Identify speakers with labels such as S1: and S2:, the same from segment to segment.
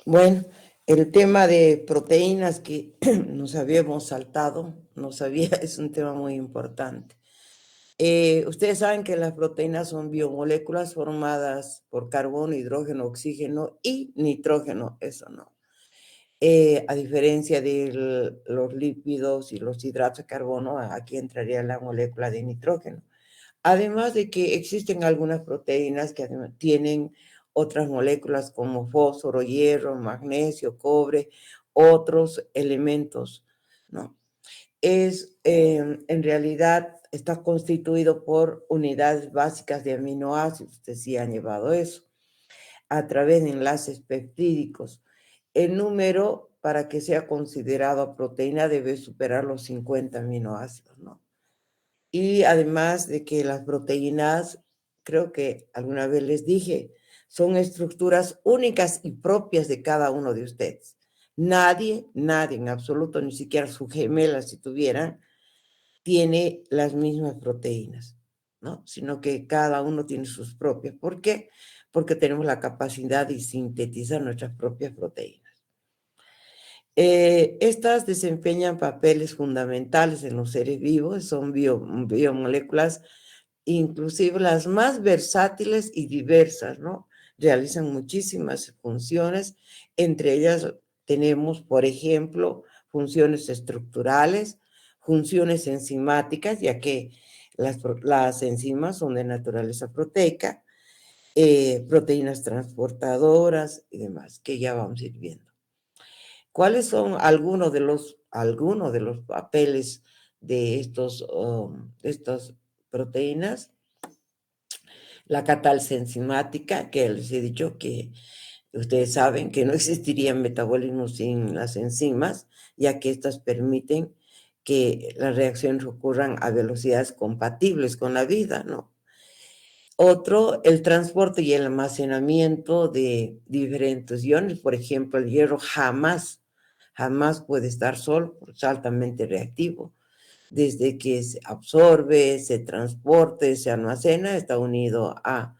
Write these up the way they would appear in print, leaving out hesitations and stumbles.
S1: Bueno, el tema de proteínas que nos habíamos saltado, no sabía, es un tema muy importante. Ustedes saben que las proteínas son biomoléculas formadas por carbono, hidrógeno, oxígeno y nitrógeno, eso no. A diferencia de los lípidos y los hidratos de carbono, aquí entraría la molécula de nitrógeno. Además de que existen algunas proteínas que tienen otras moléculas como fósforo, hierro, magnesio, cobre, otros elementos, ¿no? En realidad está constituido por unidades básicas de aminoácidos, ustedes sí han llevado eso, a través de enlaces peptídicos. El número para que sea considerado proteína debe superar los 50 aminoácidos, ¿no? Y además de que las proteínas, creo que alguna vez les dije, son estructuras únicas y propias de cada uno de ustedes. Nadie en absoluto, ni siquiera su gemela, si tuvieran, tiene las mismas proteínas, ¿no? Sino que cada uno tiene sus propias. ¿Por qué? Porque tenemos la capacidad de sintetizar nuestras propias proteínas. Estas desempeñan papeles fundamentales en los seres vivos, son biomoléculas, inclusive las más versátiles y diversas, ¿no? Realizan muchísimas funciones, entre ellas tenemos, por ejemplo, funciones estructurales, funciones enzimáticas, ya que las enzimas son de naturaleza proteica, proteínas transportadoras y demás, que ya vamos a ir viendo. ¿Cuáles son algunos de los papeles de estas proteínas? La catalasa enzimática, que les he dicho que ustedes saben que no existiría metabolismo sin las enzimas, ya que estas permiten que las reacciones ocurran a velocidades compatibles con la vida, ¿no? Otro, el transporte y el almacenamiento de diferentes iones. Por ejemplo, el hierro jamás puede estar solo, es altamente reactivo. Desde que se absorbe, se transporte, se almacena, está unido a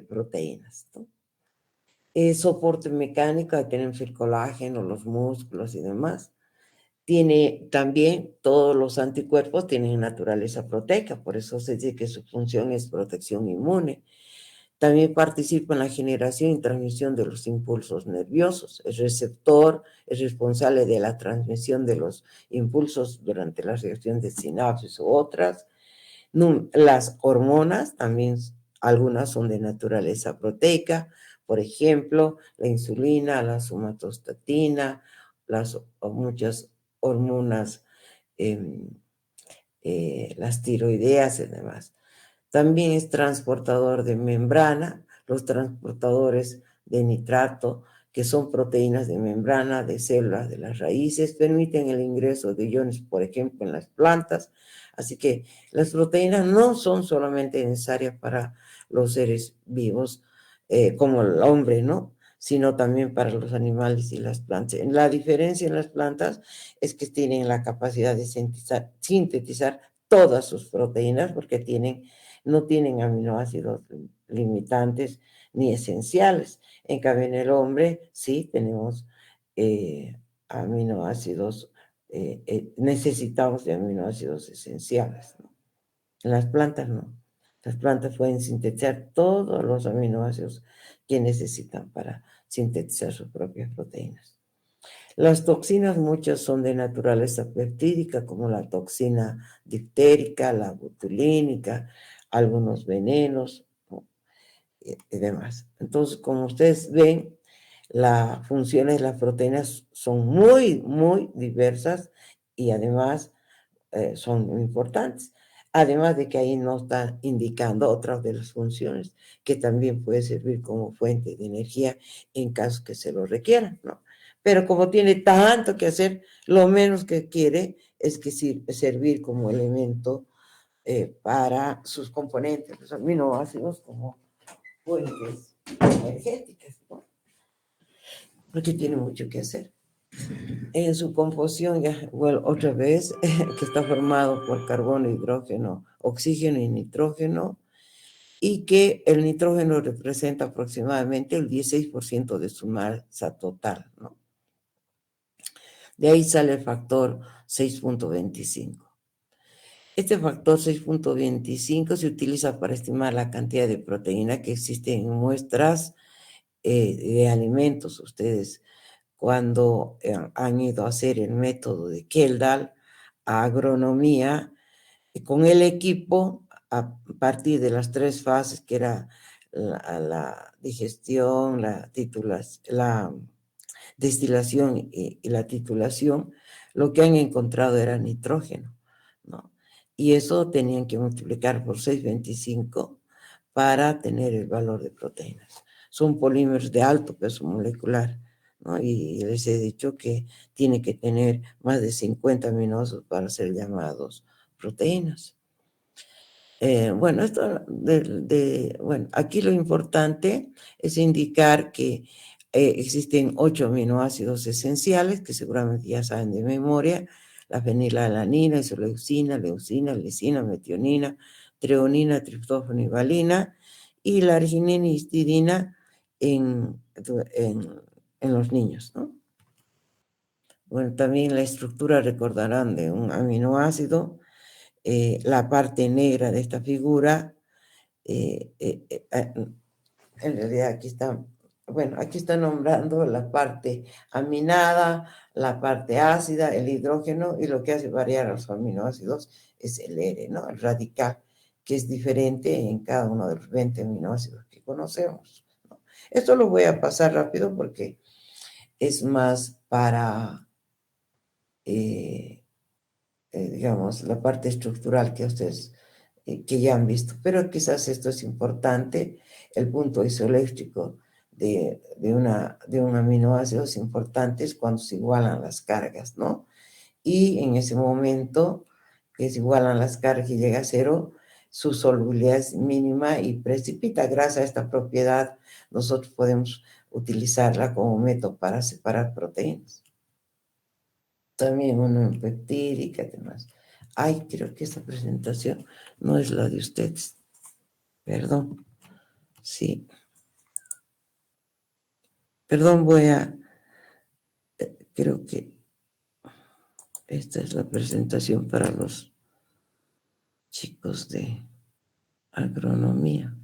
S1: proteínas, ¿no? Soporte mecánico, ahí tenemos el colágeno, los músculos y demás. Tiene también, todos los anticuerpos tienen naturaleza proteica, por eso se dice que su función es protección inmune. También participa en la generación y transmisión de los impulsos nerviosos. El receptor es responsable de la transmisión de los impulsos durante la reacción de sinapsis u otras. Las hormonas también, algunas son de naturaleza proteica, por ejemplo, la insulina, la somatostatina, muchas hormonas, eh, las tiroideas y demás. También es transportador de membrana, los transportadores de nitrato, que son proteínas de membrana de células de las raíces, permiten el ingreso de iones, por ejemplo, en las plantas. Así que las proteínas no son solamente necesarias para los seres vivos, como el hombre, ¿no? Sino también para los animales y las plantas. La diferencia en las plantas es que tienen la capacidad de sintetizar todas sus proteínas porque no tienen aminoácidos limitantes ni esenciales. En cambio, en el hombre sí tenemos aminoácidos, necesitamos de aminoácidos esenciales, ¿no? En las plantas no. Las plantas pueden sintetizar todos los aminoácidos que necesitan para sintetizar sus propias proteínas. Las toxinas muchas son de naturaleza peptídica, como la toxina difterica, la botulínica, algunos venenos, ¿no? Y demás. Entonces, como ustedes ven, las funciones de las proteínas son muy diversas y además son muy importantes. Además de que ahí nos está indicando otras de las funciones que también puede servir como fuente de energía en caso que se lo requieran, ¿no? Pero como tiene tanto que hacer, lo menos que quiere es que servir como elemento para sus componentes, los aminoácidos, como fuentes energéticas, ¿no? Porque tiene mucho que hacer. En su composición, ya, bueno, otra vez, que está formado por carbono, hidrógeno, oxígeno y nitrógeno, y que el nitrógeno representa aproximadamente el 16% de su masa total, ¿no? De ahí sale el factor 6.25. Este factor 6.25 se utiliza para estimar la cantidad de proteína que existe en muestras de alimentos. Ustedes, cuando han ido a hacer el método de Kjeldahl a agronomía, con el equipo, a partir de las 3 fases, que era la digestión, la destilación y la titulación, lo que han encontrado era nitrógeno, ¿no? Y eso tenían que multiplicar por 6.25 para tener el valor de proteínas. Son polímeros de alto peso molecular, ¿no? Y les he dicho que tiene que tener más de 50 aminoácidos para ser llamados proteínas. Bueno, bueno, aquí lo importante es indicar que existen 8 aminoácidos esenciales que seguramente ya saben de memoria: la fenilalanina, isoleucina, leucina, lisina, metionina, treonina, triptófano y valina, y la arginina y histidina en los niños, ¿no? Bueno, también la estructura, recordarán, de un aminoácido. La parte negra de esta figura, en realidad aquí está, bueno, aquí está nombrando la parte aminada, la parte ácida, el hidrógeno, y lo que hace variar a los aminoácidos es el R, ¿no? El radical, que es diferente en cada uno de los 20 aminoácidos que conocemos, ¿no? Esto lo voy a pasar rápido porque es más para, digamos, la parte estructural que ustedes que ya han visto, pero quizás esto es importante. El punto isoeléctrico de un aminoácido es importante cuando se igualan las cargas, ¿no? Y en ese momento que se igualan las cargas y llega a cero, su solubilidad es mínima y precipita. Gracias a esta propiedad, nosotros podemos utilizarla como método para separar proteínas. También una peptídica, además. Ay, creo que esta presentación no es la de ustedes. Perdón. Sí. Perdón, creo que esta es la presentación para los chicos de agronomía.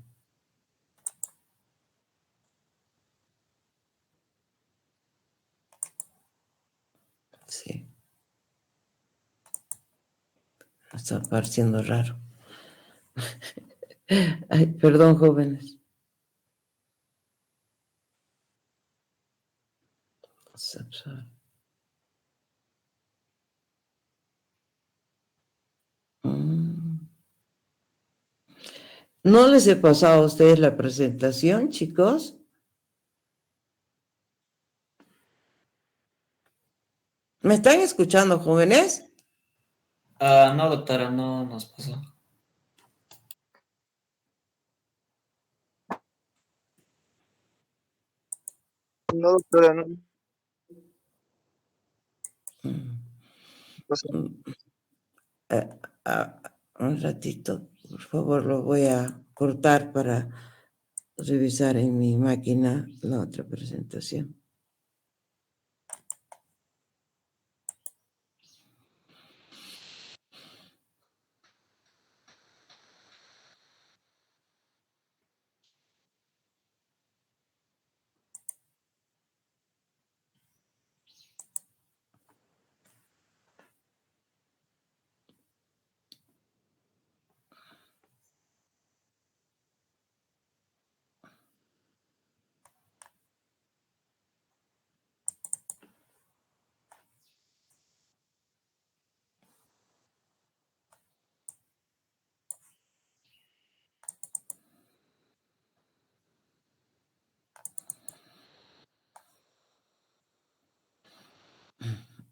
S1: Sí. Está pareciendo raro. Ay, perdón, jóvenes. ¿No les he pasado a ustedes la presentación, chicos? ¿Me están escuchando, jóvenes?
S2: No, doctora, no nos pasó.
S3: No, doctora, no. Pasó.
S1: Eh, un ratito, por favor, lo voy a cortar para revisar en mi máquina la otra presentación.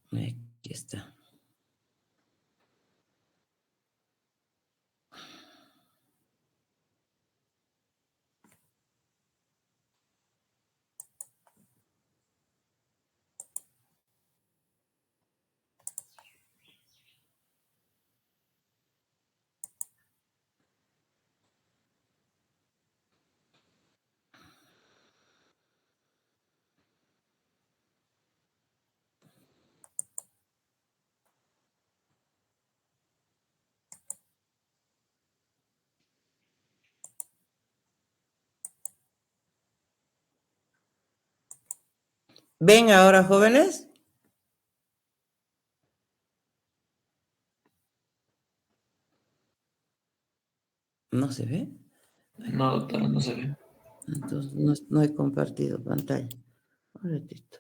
S1: Aquí está. ¿Ven ahora, jóvenes? ¿No se ve?
S2: No, doctora, no se ve.
S1: Entonces no he compartido pantalla. Un ratito.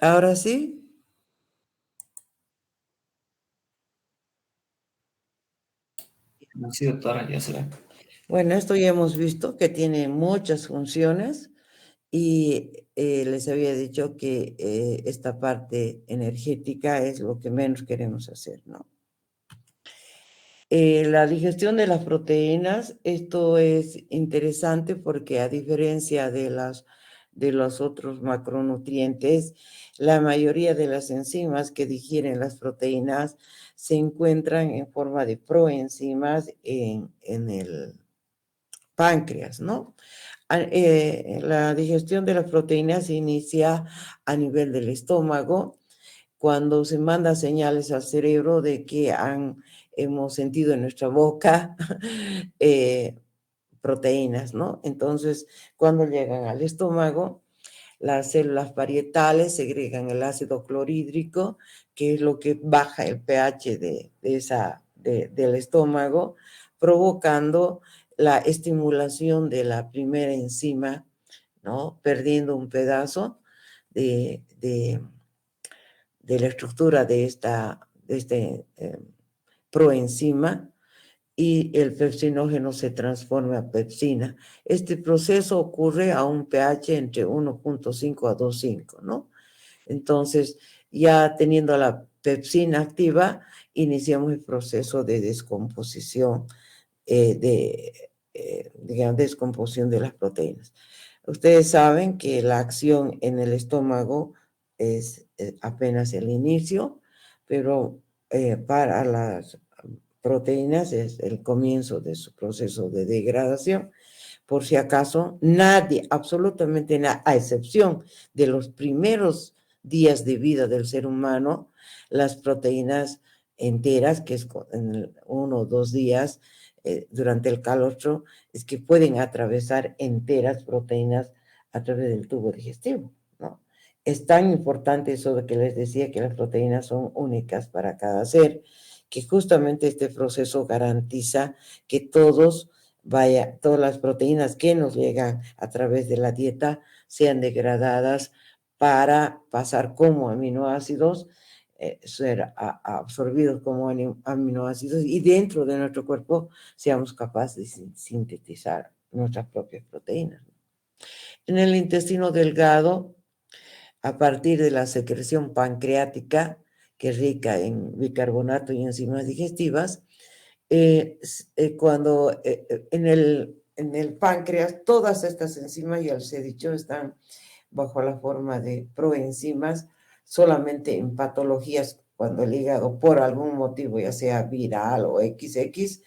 S1: ¿Ahora sí?
S2: Sí, doctora, ya se ve.
S1: Bueno, esto ya hemos visto que tiene muchas funciones y les había dicho que esta parte energética es lo que menos queremos hacer, ¿no? La digestión de las proteínas, esto es interesante porque a diferencia de los otros macronutrientes, la mayoría de las enzimas que digieren las proteínas se encuentran en forma de proenzimas en el páncreas, ¿no? La digestión de las proteínas se inicia a nivel del estómago cuando se manda señales al cerebro de que hemos sentido en nuestra boca proteínas, ¿no? Entonces, cuando llegan al estómago, las células parietales segregan el ácido clorhídrico, que es lo que baja el pH del estómago, provocando la estimulación de la primera enzima, ¿no? Perdiendo un pedazo de la estructura de este proenzima, y el pepsinógeno se transforma a pepsina. Este proceso ocurre a un pH entre 1.5 a 2.5, ¿no? Entonces, ya teniendo la pepsina activa, iniciamos el proceso de descomposición, digamos, descomposición de las proteínas. Ustedes saben que la acción en el estómago es apenas el inicio, pero para las proteínas es el comienzo de su proceso de degradación. Por si acaso, nadie, absolutamente nadie, a excepción de los primeros días de vida del ser humano, las proteínas enteras, que es en 1 o 2 días durante el calostro, es que pueden atravesar enteras proteínas a través del tubo digestivo, ¿no? Es tan importante eso de que les decía que las proteínas son únicas para cada ser, que justamente este proceso garantiza que todas las proteínas que nos llegan a través de la dieta sean degradadas para pasar como aminoácidos, ser absorbidos como aminoácidos y dentro de nuestro cuerpo seamos capaces de sintetizar nuestras propias proteínas. En el intestino delgado, a partir de la secreción pancreática, que es rica en bicarbonato y enzimas digestivas, cuando en el páncreas todas estas enzimas, ya les he dicho, están bajo la forma de proenzimas, solamente en patologías cuando el hígado por algún motivo, ya sea viral o XX,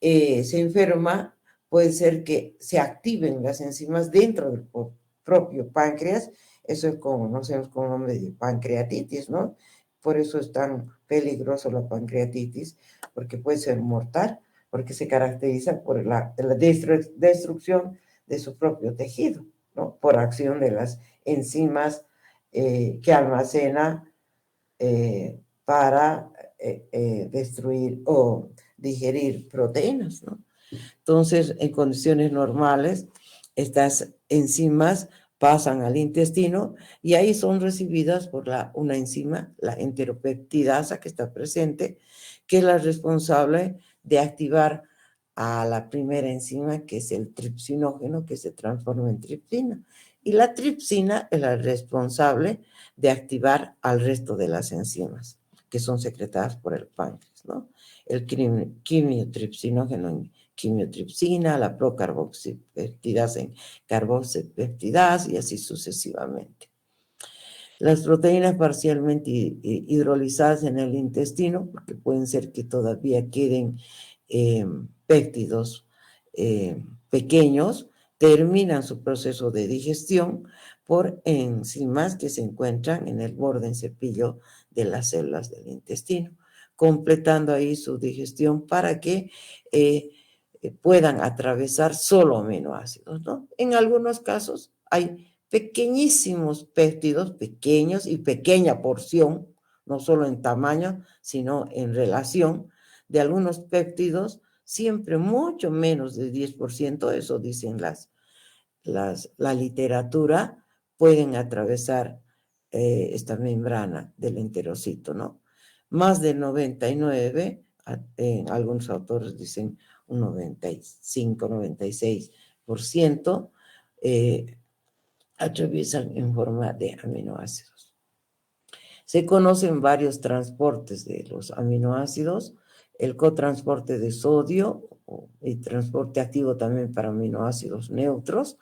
S1: se enferma, puede ser que se activen las enzimas dentro del propio páncreas. Eso es como, no sé, con nombre de pancreatitis, ¿no? Por eso es tan peligroso la pancreatitis, porque puede ser mortal, porque se caracteriza por la destrucción de su propio tejido, ¿no? Por acción de las enzimas que almacena para destruir o digerir proteínas, ¿no? Entonces, en condiciones normales, estas enzimas pasan al intestino y ahí son recibidas por una enzima, la enteropeptidasa que está presente, que es la responsable de activar a la primera enzima, que es el tripsinógeno, que se transforma en tripsina. Y la tripsina es la responsable de activar al resto de las enzimas, que son secretadas por el páncreas, ¿no? El quimiotripsinógeno quimiotripsina, la procarboxipeptidasa en carboxipeptidasa y así sucesivamente. Las proteínas parcialmente hidrolizadas en el intestino, porque pueden ser que todavía queden péptidos pequeños, terminan su proceso de digestión por enzimas que se encuentran en el borde en cepillo de las células del intestino, completando ahí su digestión para que puedan atravesar solo aminoácidos, ¿no? En algunos casos hay pequeñísimos péptidos, pequeños y pequeña porción, no solo en tamaño, sino en relación de algunos péptidos, siempre mucho menos de 10%, eso dicen la literatura, pueden atravesar esta membrana del enterocito, ¿no? Más del 99, algunos autores dicen un 95, 96%, atraviesan en forma de aminoácidos. Se conocen varios transportes de los aminoácidos, el cotransporte de sodio y transporte activo también para aminoácidos neutros,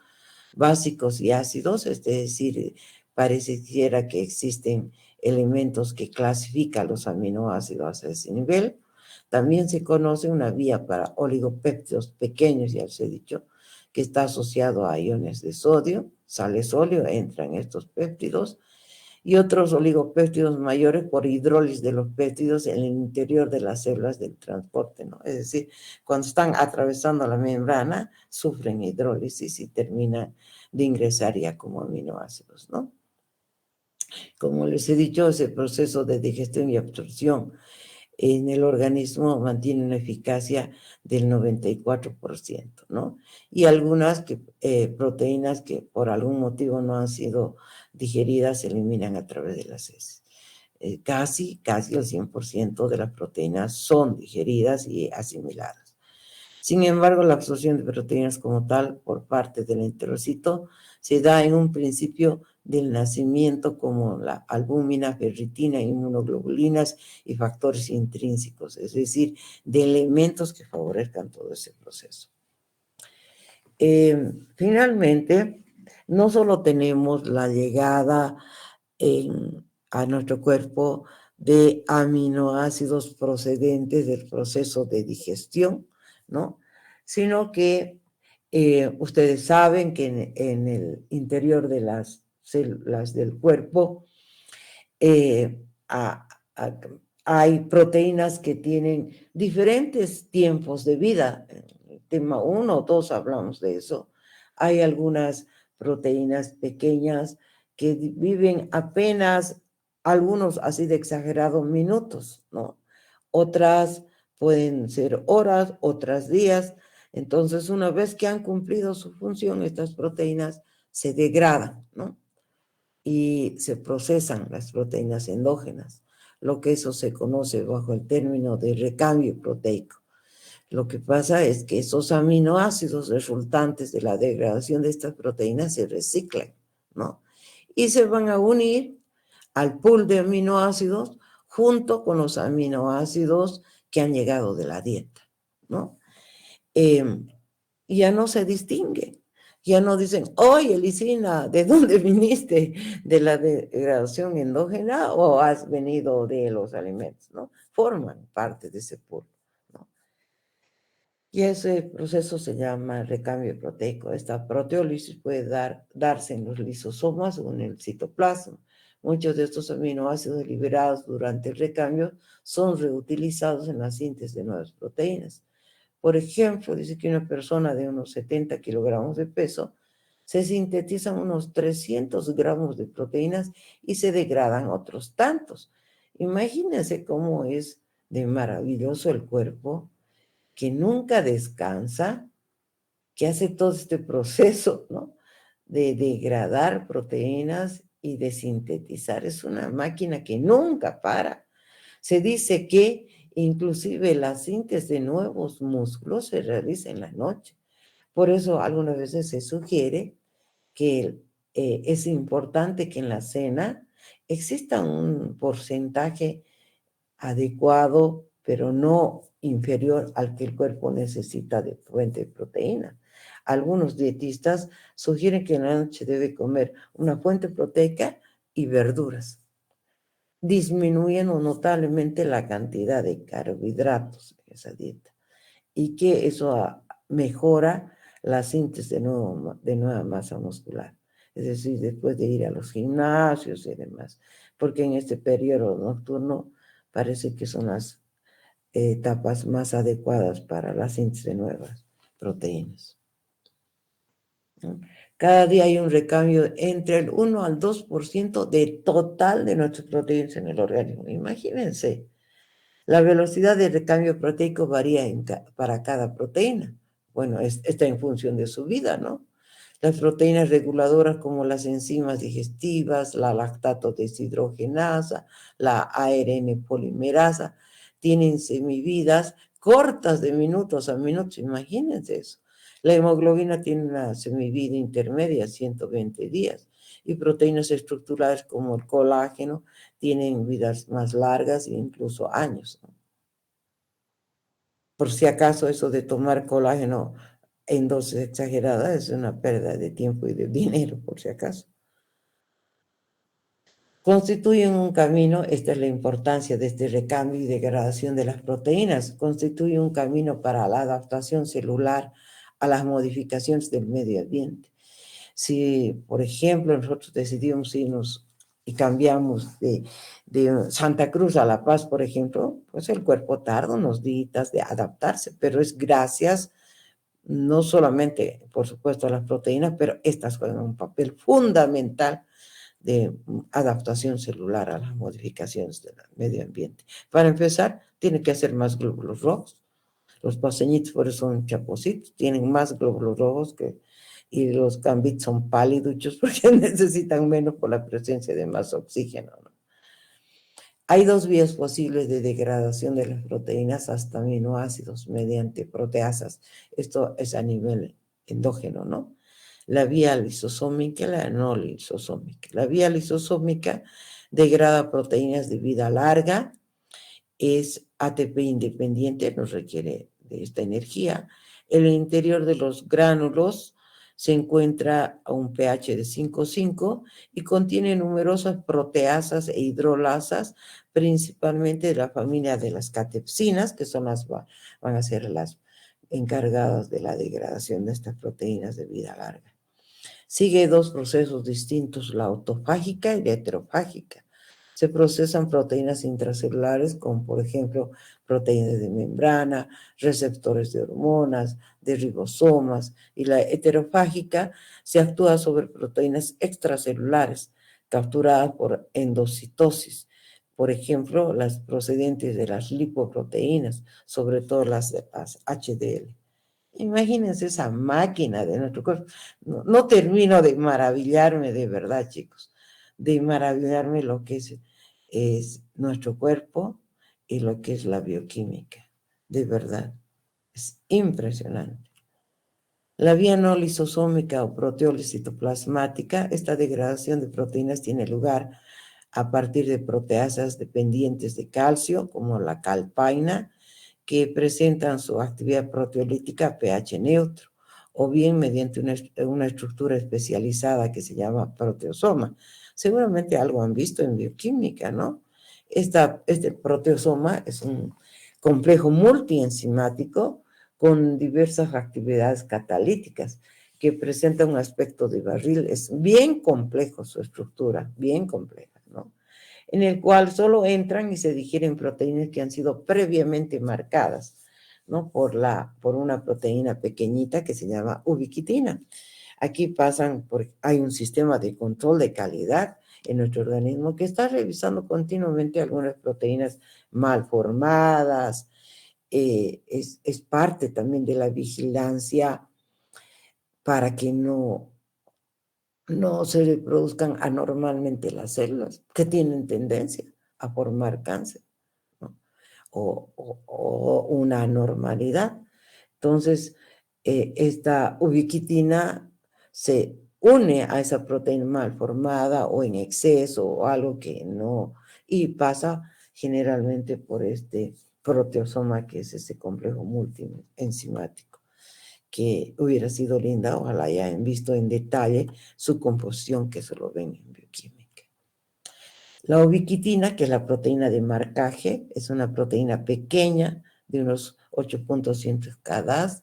S1: básicos y ácidos, es decir, pareciera que existen elementos que clasifican los aminoácidos a ese nivel. También se conoce una vía para oligopéptidos pequeños, ya les he dicho, que está asociado a iones de sodio, sales-óleo, entran estos péptidos, y otros oligopéptidos mayores por hidrólisis de los péptidos en el interior de las células del transporte, ¿no? Es decir, cuando están atravesando la membrana, sufren hidrólisis y terminan de ingresar ya como aminoácidos, ¿no? Como les he dicho, ese proceso de digestión y absorción en el organismo mantiene una eficacia del 94%, ¿no? Y algunas proteínas que por algún motivo no han sido digeridas se eliminan a través de las heces. Casi el 100% de las proteínas son digeridas y asimiladas. Sin embargo, la absorción de proteínas como tal por parte del enterocito se da en un principio del nacimiento como la albúmina, ferritina, inmunoglobulinas y factores intrínsecos, es decir, de elementos que favorezcan todo ese proceso. Finalmente, no solo tenemos la llegada a nuestro cuerpo de aminoácidos procedentes del proceso de digestión, ¿no? Sino que ustedes saben que en el interior de las células del cuerpo hay proteínas que tienen diferentes tiempos de vida. En tema 1 o 2 hablamos de eso. Hay algunas proteínas pequeñas que viven apenas, algunos así de exagerado, minutos, ¿no? Otras pueden ser horas, otras días. Entonces, una vez que han cumplido su función, estas proteínas se degradan, ¿no? Y se procesan las proteínas endógenas, lo que eso se conoce bajo el término de recambio proteico. Lo que pasa es que esos aminoácidos resultantes de la degradación de estas proteínas se reciclan, ¿no? Y se van a unir al pool de aminoácidos junto con los aminoácidos que han llegado de la dieta, ¿no? Ya no se distingue. Ya no dicen, oye, Elisina, ¿de dónde viniste? ¿De la degradación endógena o has venido de los alimentos? ¿No? Forman parte de ese pool, ¿no? Y ese proceso se llama recambio proteico. Esta proteólisis puede darse en los lisosomas o en el citoplasma. Muchos de estos aminoácidos liberados durante el recambio son reutilizados en la síntesis de nuevas proteínas. Por ejemplo, dice que una persona de unos 70 kilogramos de peso se sintetizan unos 300 gramos de proteínas y se degradan otros tantos. Imagínense cómo es de maravilloso el cuerpo que nunca descansa, que hace todo este proceso, ¿no? De degradar proteínas y de sintetizar. Es una máquina que nunca para. Se dice que inclusive la síntesis de nuevos músculos se realiza en la noche. Por eso algunas veces se sugiere que es importante que en la cena exista un porcentaje adecuado pero no inferior al que el cuerpo necesita de fuente de proteína. Algunos dietistas sugieren que en la noche debe comer una fuente proteica y verduras. Disminuyendo notablemente la cantidad de carbohidratos en esa dieta y que eso mejora la síntesis de nueva masa muscular. Es decir, después de ir a los gimnasios y demás, porque en este periodo nocturno parece que son las etapas más adecuadas para la síntesis de nuevas proteínas. ¿No? Cada día hay un recambio entre el 1 al 2% de total de nuestras proteínas en el organismo. Imagínense, la velocidad de recambio proteico varía para cada proteína. Bueno, está en función de su vida, ¿no? Las proteínas reguladoras como las enzimas digestivas, la lactato deshidrogenasa, la ARN polimerasa, tienen semividas cortas de minutos a minutos, imagínense eso. La hemoglobina tiene una semivida intermedia, 120 días, y proteínas estructurales como el colágeno tienen vidas más largas e incluso años, ¿no? Por si acaso eso de tomar colágeno en dosis exageradas es una pérdida de tiempo y de dinero, por si acaso. Constituyen un camino, esta es la importancia de este recambio y degradación de las proteínas, constituye un camino para la adaptación celular a las modificaciones del medio ambiente. Si, por ejemplo, nosotros decidimos irnos y cambiamos de Santa Cruz a La Paz, por ejemplo, pues el cuerpo tarda unos días de adaptarse, pero es gracias no solamente, por supuesto, a las proteínas, pero estas juegan un papel fundamental de adaptación celular a las modificaciones del medio ambiente. Para empezar, tiene que hacer más glóbulos rojos. Los paseñitos, por eso son chapositos, tienen más glóbulos rojos y los cambitos son páliduchos porque necesitan menos por la presencia de más oxígeno, ¿no? Hay dos vías posibles de degradación de las proteínas hasta aminoácidos mediante proteasas. Esto es a nivel endógeno, ¿no? La vía lisosómica y la no lisosómica. La vía lisosómica degrada proteínas de vida larga, es ATP independiente, no requiere de esta energía. En el interior de los gránulos se encuentra a un pH de 5,5 y contiene numerosas proteasas e hidrolasas, principalmente de la familia de las catepsinas, que son van a ser las encargadas de la degradación de estas proteínas de vida larga. Sigue dos procesos distintos, la autofágica y la heterofágica. Se procesan proteínas intracelulares como por ejemplo proteínas de membrana, receptores de hormonas, de ribosomas, y la heterofágica se actúa sobre proteínas extracelulares capturadas por endocitosis, por ejemplo las procedentes de las lipoproteínas, sobre todo las HDL. Imagínense esa máquina de nuestro cuerpo. No termino de maravillarme de verdad, chicos, de maravillarme lo que es nuestro cuerpo y lo que es la bioquímica. De verdad, es impresionante. La vía no lisosómica o proteólisis citoplasmática, esta degradación de proteínas tiene lugar a partir de proteasas dependientes de calcio, como la calpaina, que presentan su actividad proteolítica a pH neutro, o bien mediante una estructura especializada que se llama proteosoma. Seguramente algo han visto en bioquímica, ¿no? Este proteosoma es un complejo multienzimático con diversas actividades catalíticas que presenta un aspecto de barril. Es bien complejo su estructura, bien compleja, ¿no? En el cual solo entran y se digieren proteínas que han sido previamente marcadas, ¿no? Por una proteína pequeñita que se llama ubiquitina. Aquí hay un sistema de control de calidad en nuestro organismo que está revisando continuamente algunas proteínas mal formadas. Es parte también de la vigilancia para que no se reproduzcan anormalmente las células que tienen tendencia a formar cáncer, ¿no? o una anormalidad. Entonces, esta ubiquitina se une a esa proteína mal formada o en exceso o algo que no, y pasa generalmente por este proteosoma, que es ese complejo multienzimático, que hubiera sido linda, ojalá hayan visto en detalle su composición, que se lo ven en bioquímica. La ubiquitina, que es la proteína de marcaje, es una proteína pequeña de unos 8.100 kDa,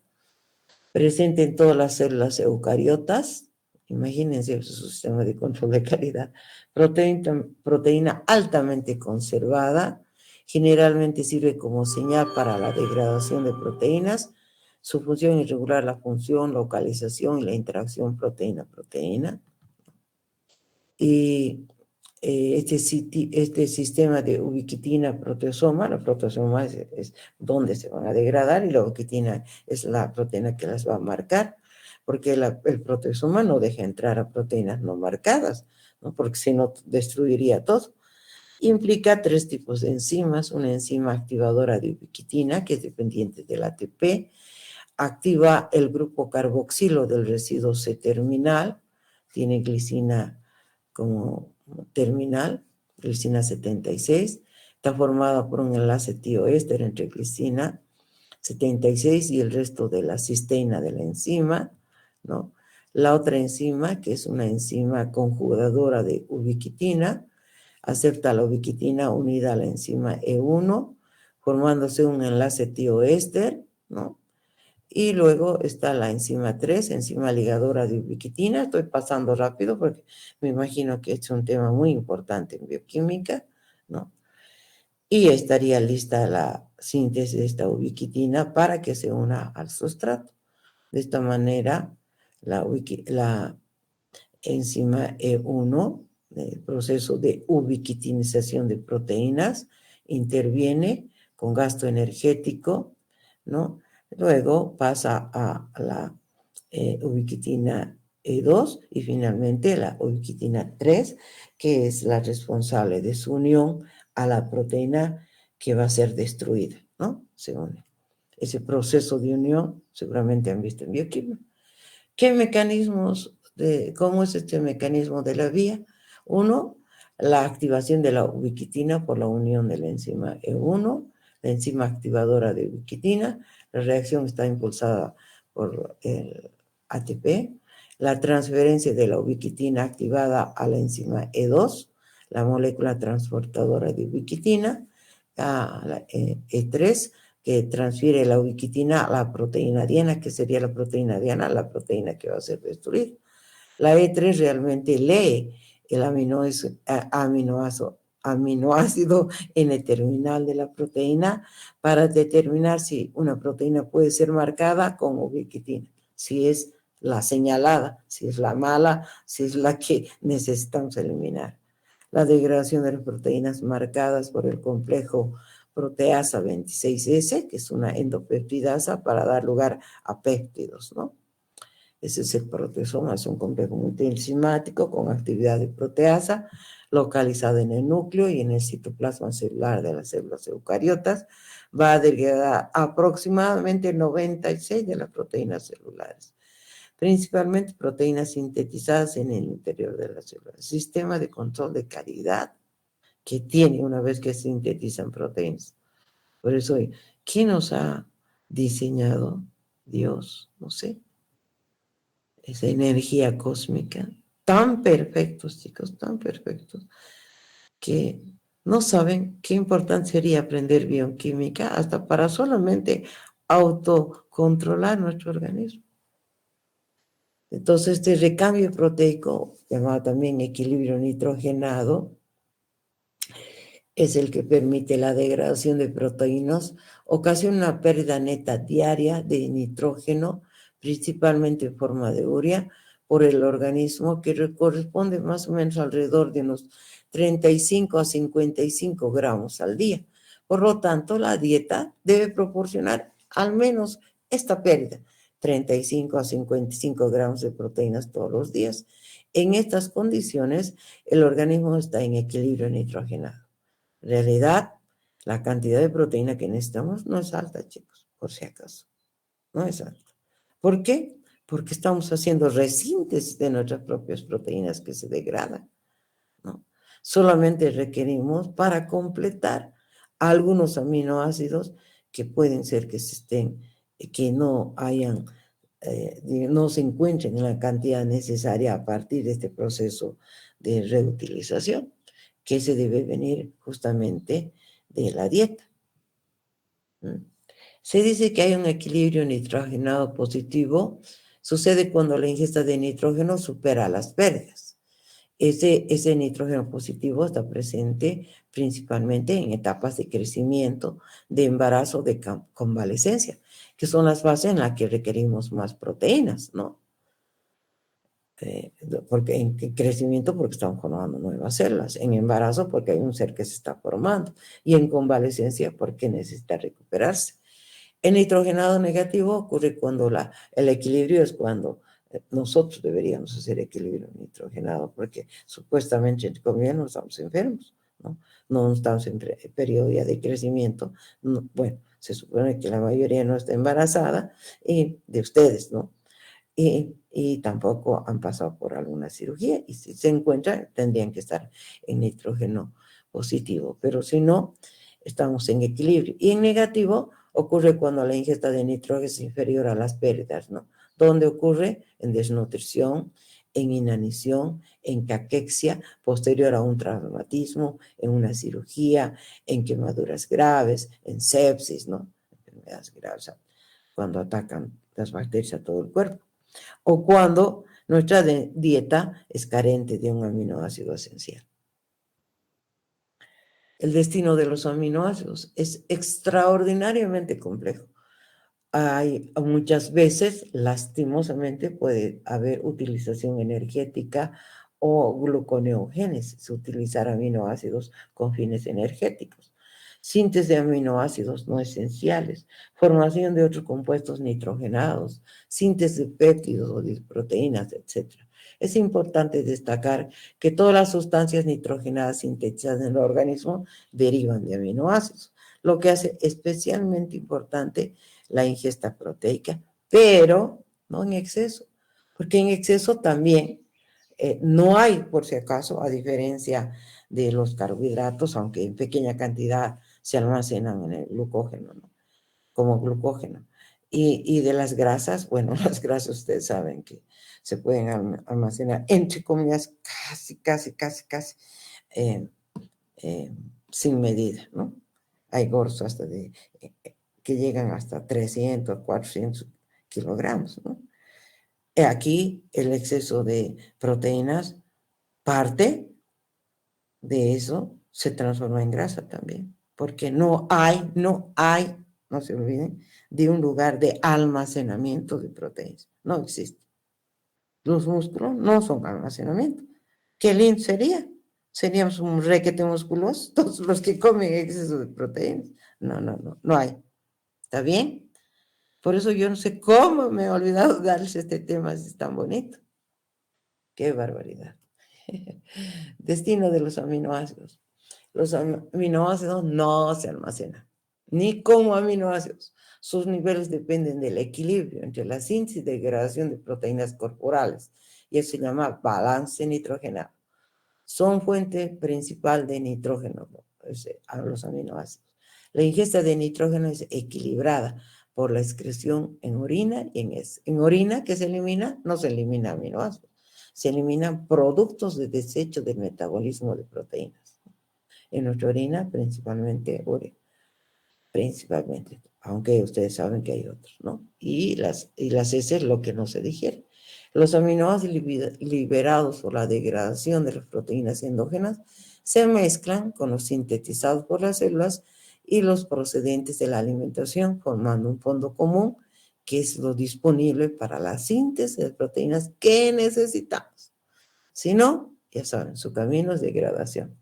S1: presente en todas las células eucariotas. Imagínense su sistema de control de calidad. Proteína altamente conservada, generalmente sirve como señal para la degradación de proteínas. Su función es regular la función, localización y la interacción proteína-proteína. Y este sistema de ubiquitina proteosoma, la proteosoma es donde se van a degradar, y la ubiquitina es la proteína que las va a marcar, porque el proteosoma no deja entrar a proteínas no marcadas, ¿no? Porque si no destruiría todo. Implica 3 tipos de enzimas: una enzima activadora de ubiquitina, que es dependiente del ATP, activa el grupo carboxilo del residuo C-terminal, tiene glicina como terminal, glicina 76, está formada por un enlace tioéster entre glicina 76 y el resto de la cisteína de la enzima, ¿no? La otra enzima, que es una enzima conjugadora de ubiquitina, acepta la ubiquitina unida a la enzima E1, formándose un enlace tioéster, ¿no? Y luego está la enzima 3, enzima ligadora de ubiquitina. Estoy pasando rápido porque me imagino que es un tema muy importante en bioquímica, ¿no? Y estaría lista la síntesis de esta ubiquitina para que se una al sustrato. De esta manera, la enzima E1, el proceso de ubiquitinización de proteínas, interviene con gasto energético, ¿no? Luego pasa a la ubiquitina E2 y finalmente la ubiquitina 3, que es la responsable de su unión a la proteína que va a ser destruida, ¿no? Se une. Ese proceso de unión seguramente han visto en bioquímica. ¿Qué mecanismos, cómo es este mecanismo de la vía? Uno, la activación de la ubiquitina por la unión de la enzima E1, la enzima activadora de ubiquitina. La reacción está impulsada por el ATP. La transferencia de la ubiquitina activada a la enzima E2, la molécula transportadora de ubiquitina, a la E3, que transfiere la ubiquitina a la proteína diana, que sería la proteína diana, la proteína que va a ser destruida. La E3 realmente lee el aminoácido N-terminal de la proteína para determinar si una proteína puede ser marcada con ubiquitina, si es la señalada, si es la mala, si es la que necesitamos eliminar. La degradación de las proteínas marcadas por el complejo proteasa 26S, que es una endopeptidasa para dar lugar a péptidos, ¿no? Ese es el proteasoma, es un complejo multienzimático con actividad de proteasa, localizada en el núcleo y en el citoplasma celular de las células eucariotas. Va a degradar aproximadamente el 96% de las proteínas celulares, principalmente proteínas sintetizadas en el interior de las células. Sistema de control de calidad que tiene una vez que sintetizan proteínas. Por eso, ¿quién nos ha diseñado? Dios, no sé. Esa energía cósmica. Tan perfectos, chicos, tan perfectos, que no saben qué importante sería aprender bioquímica hasta para solamente autocontrolar nuestro organismo. Entonces, este recambio proteico, llamado también equilibrio nitrogenado, es el que permite la degradación de proteínas, ocasiona una pérdida neta diaria de nitrógeno, principalmente en forma de urea, por el organismo, que corresponde más o menos alrededor de unos 35 a 55 gramos al día. Por lo tanto, la dieta debe proporcionar al menos esta pérdida, 35 a 55 gramos de proteínas todos los días. En estas condiciones, el organismo está en equilibrio nitrogenado. En realidad, la cantidad de proteína que necesitamos no es alta, chicos, por si acaso. No es alta. ¿Por qué? Porque estamos haciendo resíntesis de nuestras propias proteínas que se degradan, ¿no? Solamente requerimos para completar algunos aminoácidos que pueden ser que que no hayan, no se encuentren en la cantidad necesaria a partir de este proceso de reutilización, que se debe venir justamente de la dieta. Se dice que hay un equilibrio nitrogenado positivo, sucede cuando la ingesta de nitrógeno supera las pérdidas. Ese nitrógeno positivo está presente principalmente en etapas de crecimiento, de embarazo, de convalecencia, que son las fases en las que requerimos más proteínas, ¿no? Porque en crecimiento porque estamos formando nuevas células, en embarazo porque hay un ser que se está formando y en convalecencia porque necesita recuperarse. El nitrogenado negativo ocurre cuando el equilibrio es cuando nosotros deberíamos hacer equilibrio nitrogenado porque supuestamente entre comillas no estamos enfermos, ¿no? No estamos en periodo ya de crecimiento. No, bueno, se supone que la mayoría no está embarazada y de ustedes, ¿no? Y tampoco han pasado por alguna cirugía y si se encuentran tendrían que estar en nitrógeno positivo, pero si no, estamos en equilibrio. Y en negativo ocurre cuando la ingesta de nitrógeno es inferior a las pérdidas, ¿no? ¿Dónde ocurre? En desnutrición, en inanición, en caquexia, posterior a un traumatismo, en una cirugía, en quemaduras graves, en sepsis, ¿no? Enfermedades graves, cuando atacan las bacterias a todo el cuerpo. O cuando nuestra dieta es carente de un aminoácido esencial. El destino de los aminoácidos es extraordinariamente complejo. Hay muchas veces, lastimosamente, puede haber utilización energética o gluconeogénesis, utilizar aminoácidos con fines energéticos. Síntesis de aminoácidos no esenciales, formación de otros compuestos nitrogenados, síntesis de péptidos o de proteínas, etc. Es importante destacar que todas las sustancias nitrogenadas sintetizadas en el organismo derivan de aminoácidos, lo que hace especialmente importante la ingesta proteica, pero no en exceso, porque en exceso también no hay, por si acaso, a diferencia de los carbohidratos, aunque en pequeña cantidad se almacenan en el glucógeno, ¿no? Como glucógeno. Y de las grasas, bueno, las grasas ustedes saben que se pueden almacenar, entre comillas, casi, sin medida, ¿no? Hay gordos hasta que llegan hasta 300, 400 kilogramos, ¿no? Aquí el exceso de proteínas, parte de eso se transforma en grasa también, porque no se olviden, de un lugar de almacenamiento de proteínas. No existe. Los músculos no son almacenamiento. ¿Qué lindo sería? Seríamos un requete musculoso, todos los que comen exceso de proteínas. No hay. ¿Está bien? Por eso yo no sé cómo me he olvidado darles este tema, es tan bonito. Qué barbaridad. Destino de los aminoácidos. Los aminoácidos no se almacenan, ni como aminoácidos. Sus niveles dependen del equilibrio entre la síntesis y degradación de proteínas corporales, y eso se llama balance nitrogenado. Son fuente principal de nitrógeno, los aminoácidos. La ingesta de nitrógeno es equilibrada por la excreción en orina y en heces. En orina, ¿qué se elimina? No se elimina aminoácidos, se eliminan productos de desecho del metabolismo de proteínas. En nuestra orina, principalmente urea, principalmente, aunque ustedes saben que hay otros, ¿no? Y las heces, lo que no se digiere. Los aminoácidos liberados por la degradación de las proteínas endógenas se mezclan con los sintetizados por las células y los procedentes de la alimentación, formando un fondo común que es lo disponible para la síntesis de proteínas que necesitamos. Si no, ya saben, su camino es degradación.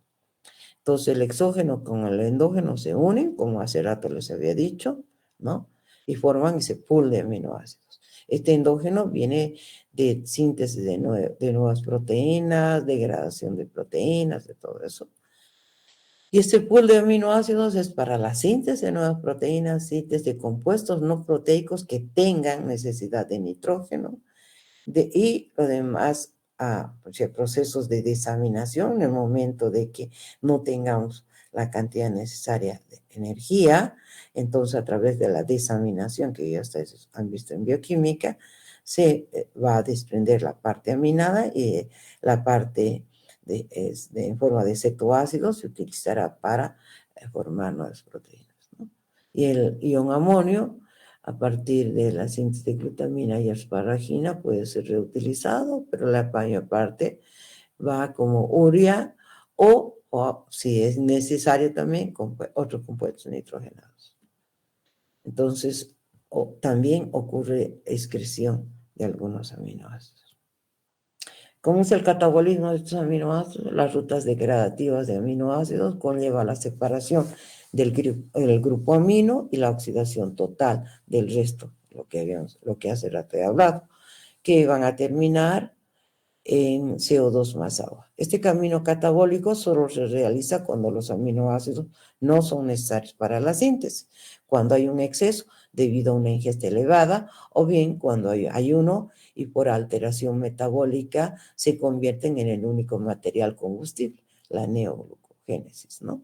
S1: Entonces el exógeno con el endógeno se unen, como hace rato les había dicho, ¿no? Y forman ese pool de aminoácidos. Este endógeno viene de síntesis de nuevas proteínas, degradación de proteínas, de todo eso. Y este pool de aminoácidos es para la síntesis de nuevas proteínas, síntesis de compuestos no proteicos que tengan necesidad de nitrógeno, y lo demás, procesos de desaminación en el momento de que no tengamos la cantidad necesaria de energía. Entonces, a través de la desaminación, que ya ustedes han visto en bioquímica, se va a desprender la parte aminada y la parte en forma de cetoácido se utilizará para formar nuevas proteínas, ¿no? Y el ion amonio, a partir de la síntesis de glutamina y asparagina, puede ser reutilizado, pero la mayor parte va como urea o si es necesario también, otros compuestos nitrogenados. Entonces, también ocurre excreción de algunos aminoácidos. ¿Cómo es el catabolismo de estos aminoácidos? Las rutas degradativas de aminoácidos conlleva la separación del grupo amino y la oxidación total del resto, lo que hace rato he hablado, que van a terminar en CO2 más agua. Este camino catabólico solo se realiza cuando los aminoácidos no son necesarios para la síntesis, cuando hay un exceso debido a una ingesta elevada, o bien cuando hay ayuno y por alteración metabólica se convierten en el único material combustible, la neoglucogénesis, ¿no?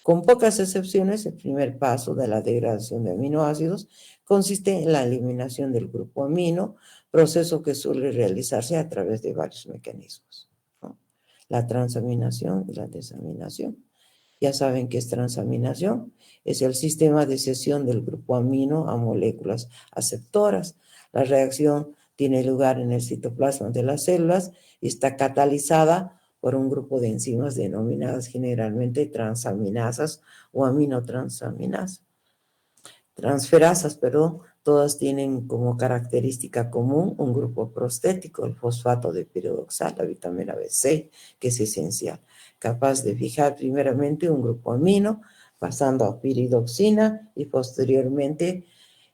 S1: Con pocas excepciones, el primer paso de la degradación de aminoácidos consiste en la eliminación del grupo amino, proceso que suele realizarse a través de varios mecanismos, ¿no? La transaminación y la desaminación. Ya saben qué es transaminación. Es el sistema de cesión del grupo amino a moléculas aceptoras. La reacción tiene lugar en el citoplasma de las células y está catalizada por un grupo de enzimas denominadas generalmente transaminasas o aminotransaminasas. Transferasas, perdón, todas tienen como característica común un grupo prostético, el fosfato de piridoxal, la vitamina B6, que es esencial, capaz de fijar primeramente un grupo amino, pasando a piridoxina y posteriormente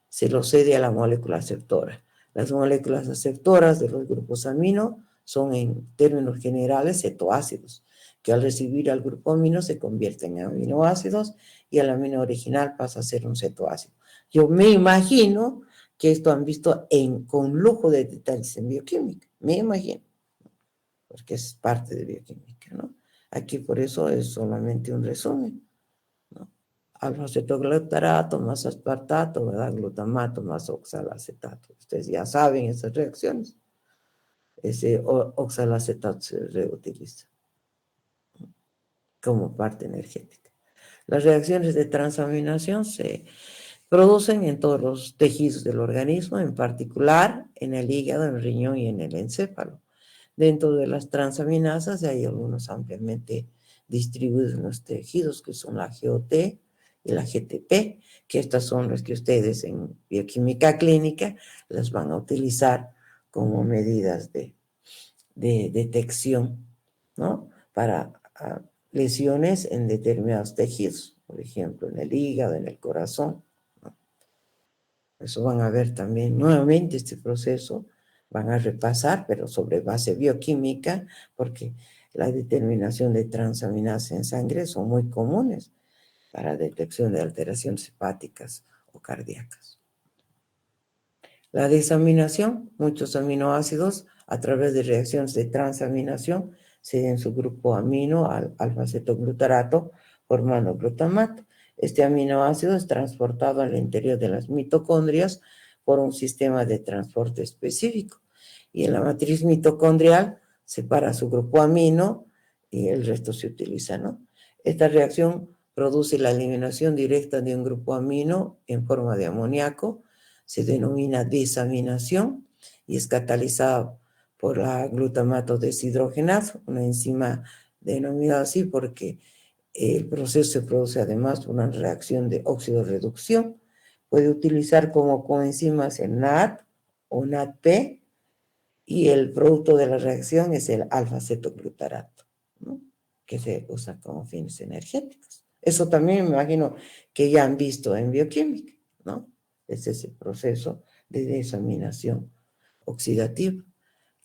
S1: se lo cede a la molécula aceptora. Las moléculas aceptoras de los grupos amino son en términos generales cetoácidos, que al recibir al grupo amino se convierten en aminoácidos y el amino original pasa a ser un cetoácido. Yo me imagino que esto han visto con lujo de detalles en bioquímica, me imagino, porque es parte de bioquímica, ¿no? Aquí por eso es solamente un resumen, ¿no? Alfa-cetoglutarato más aspartato, ¿verdad? Glutamato más oxalacetato. Ustedes ya saben esas reacciones. Ese oxalacetato se reutiliza como parte energética. Las reacciones de transaminación se producen en todos los tejidos del organismo, en particular en el hígado, en el riñón y en el encéfalo. Dentro de las transaminasas hay algunos ampliamente distribuidos en los tejidos, que son la GOT y la GTP, que estas son las que ustedes en bioquímica clínica las van a utilizar como medidas de detección, ¿no? Para lesiones en determinados tejidos, por ejemplo, en el hígado, en el corazón, ¿no? Eso van a ver también nuevamente este proceso, van a repasar, pero sobre base bioquímica, porque la determinación de transaminasas en sangre son muy comunes para detección de alteraciones hepáticas o cardíacas. La desaminación, muchos aminoácidos a través de reacciones de transaminación ceden su grupo amino al alfa-cetoglutarato formando glutamato. Este aminoácido es transportado al interior de las mitocondrias por un sistema de transporte específico y en la matriz mitocondrial separa su grupo amino y el resto se utiliza, ¿no? Esta reacción produce la eliminación directa de un grupo amino en forma de amoníaco, se denomina desaminación y es catalizada por la glutamato deshidrogenasa, una enzima denominada así porque el proceso se produce además por una reacción de óxido-reducción. Puede utilizar como coenzimas el NAD o NADP y el producto de la reacción es el alfa-cetoglutarato, ¿no? Que se usa como fines energéticos. Eso también me imagino que ya han visto en bioquímica, ¿no? Es ese proceso de desaminación oxidativa.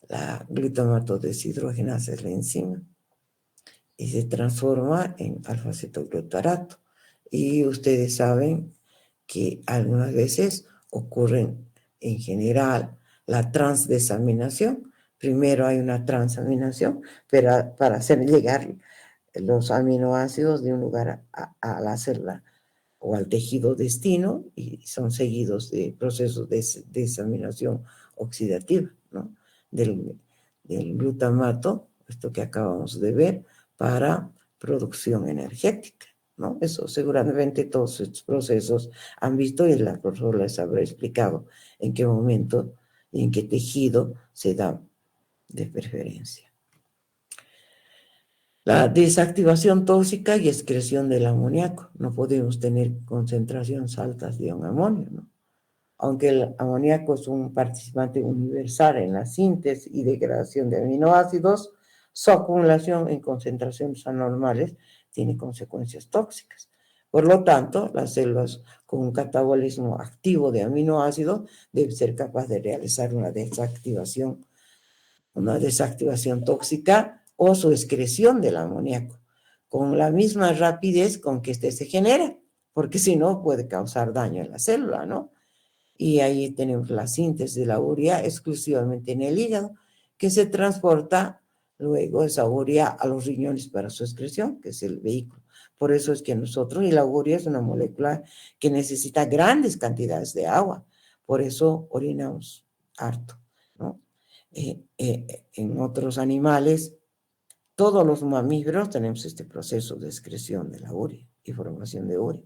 S1: La glutamato deshidrogenasa es la enzima y se transforma en alfa-cetoglutarato. Y ustedes saben que algunas veces ocurren en general la transdesaminación. Primero hay una transaminación, pero para hacer llegar los aminoácidos de un lugar a la célula o al tejido destino y son seguidos de procesos de desaminación oxidativa, ¿no? Del glutamato, esto que acabamos de ver, para producción energética, ¿no? Eso seguramente todos estos procesos han visto y la profesora les habrá explicado en qué momento y en qué tejido se da de preferencia. La desactivación tóxica y excreción del amoníaco. No podemos tener concentraciones altas de ion amonio, ¿no? Aunque el amoníaco es un participante universal en la síntesis y degradación de aminoácidos, su acumulación en concentraciones anormales tiene consecuencias tóxicas. Por lo tanto, las células con un catabolismo activo de aminoácidos deben ser capaces de realizar una desactivación tóxica o su excreción del amoníaco, con la misma rapidez con que éste se genera, porque si no puede causar daño en la célula, ¿no? Y ahí tenemos la síntesis de la urea exclusivamente en el hígado, que se transporta luego esa urea a los riñones para su excreción, que es el vehículo. Por eso es que nosotros, y la urea es una molécula que necesita grandes cantidades de agua, por eso orinamos harto, ¿no? En otros animales, todos los mamíferos tenemos este proceso de excreción de la urea y formación de urea.